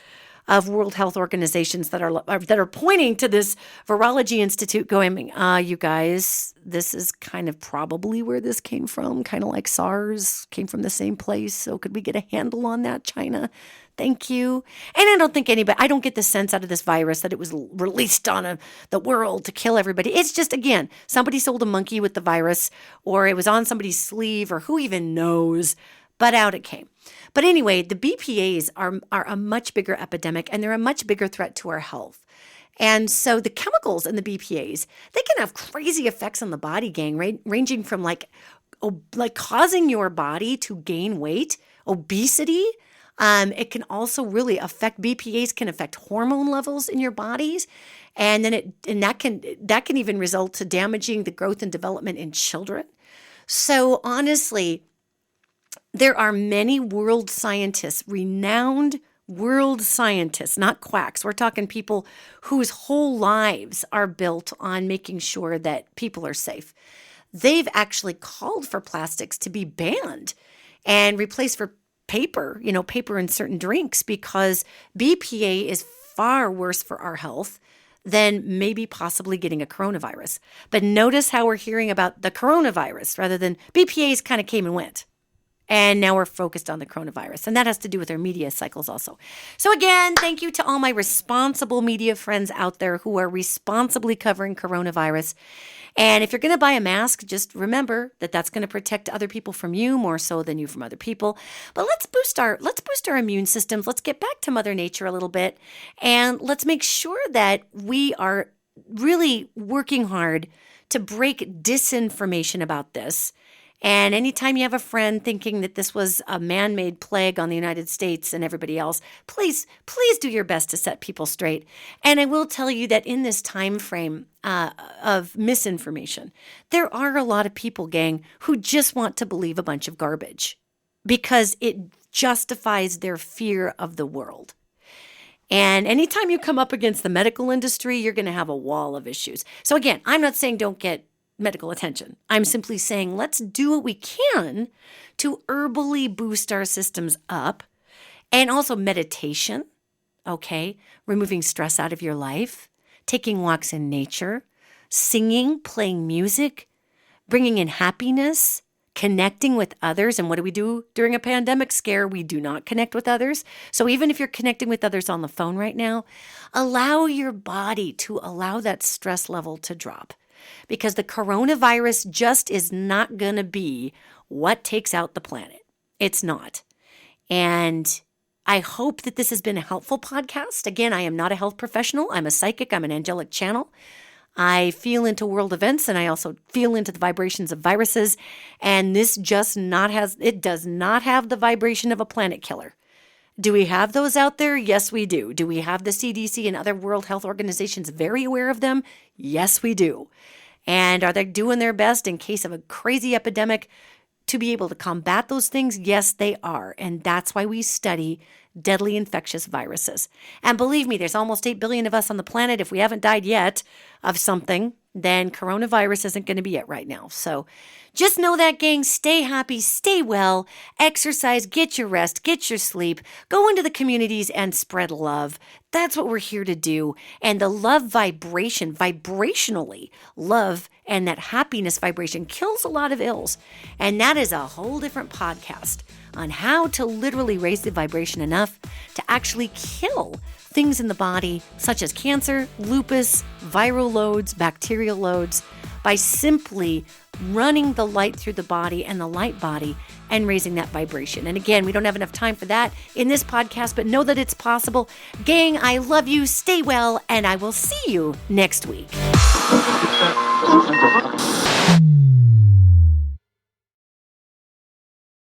of World Health Organizations that are pointing to this Virology Institute going, you guys, this is kind of probably where this came from, kind of like SARS came from the same place. So could we get a handle on that, China? Thank you. And I don't get the sense out of this virus that it was released on the world to kill everybody. It's just, again, somebody sold a monkey with the virus, or it was on somebody's sleeve, or who even knows, but out it came. But anyway, the BPAs are a much bigger epidemic, and they're a much bigger threat to our health. And so the chemicals in the BPAs, they can have crazy effects on the body, gang, right? Ranging from causing your body to gain weight, obesity. It can also really affect, BPAs can affect hormone levels in your bodies. And then that can even result to damaging the growth and development in children. So honestly, there are many world scientists, renowned world scientists, not quacks. We're talking people whose whole lives are built on making sure that people are safe. They've actually called for plastics to be banned and replaced for paper in certain drinks, because BPA is far worse for our health than maybe possibly getting a coronavirus. But notice how we're hearing about the coronavirus rather than BPAs kind of came and went. And now we're focused on the coronavirus. And that has to do with our media cycles also. So again, thank you to all my responsible media friends out there who are responsibly covering coronavirus. And if you're going to buy a mask, just remember that that's going to protect other people from you more so than you from other people. But let's boost our immune systems. Let's get back to Mother Nature a little bit. And let's make sure that we are really working hard to break disinformation about this. And anytime you have a friend thinking that this was a man-made plague on the United States and everybody else, please do your best to set people straight. And I will tell you that in this time frame of misinformation, there are a lot of people, gang, who just want to believe a bunch of garbage because it justifies their fear of the world. And anytime you come up against the medical industry, you're going to have a wall of issues. So again, I'm not saying don't get medical attention. I'm simply saying let's do what we can to herbally boost our systems up, and also meditation, okay? Removing stress out of your life, taking walks in nature, singing, playing music, bringing in happiness, connecting with others. And what do we do during a pandemic scare? We do not connect with others. So even if you're connecting with others on the phone right now, allow your body to allow that stress level to drop. Because the coronavirus just is not going to be what takes out the planet. It's not. And I hope that this has been a helpful podcast. Again, I am not a health professional. I'm a psychic. I'm an angelic channel. I feel into world events, and I also feel into the vibrations of viruses. And this does not have the vibration of a planet killer. Do we have those out there? Yes, we do. Do we have the CDC and other World Health Organizations very aware of them? Yes, we do. And are they doing their best in case of a crazy epidemic to be able to combat those things? Yes, they are. And that's why we study deadly infectious viruses. And believe me, there's almost 8 billion of us on the planet. If we haven't died yet of something, then coronavirus isn't going to be it right now. So just know that, gang. Stay happy, stay well, exercise, get your rest, get your sleep, go into the communities and spread love. That's what we're here to do. And the love vibration, vibrationally, love and that happiness vibration kills a lot of ills. And that is a whole different podcast on how to literally raise the vibration enough to actually kill things in the body, such as cancer, lupus, viral loads, bacterial loads, by simply running the light through the body and the light body and raising that vibration. And again, we don't have enough time for that in this podcast, but know that it's possible. Gang, I love you. Stay well, and I will see you next week.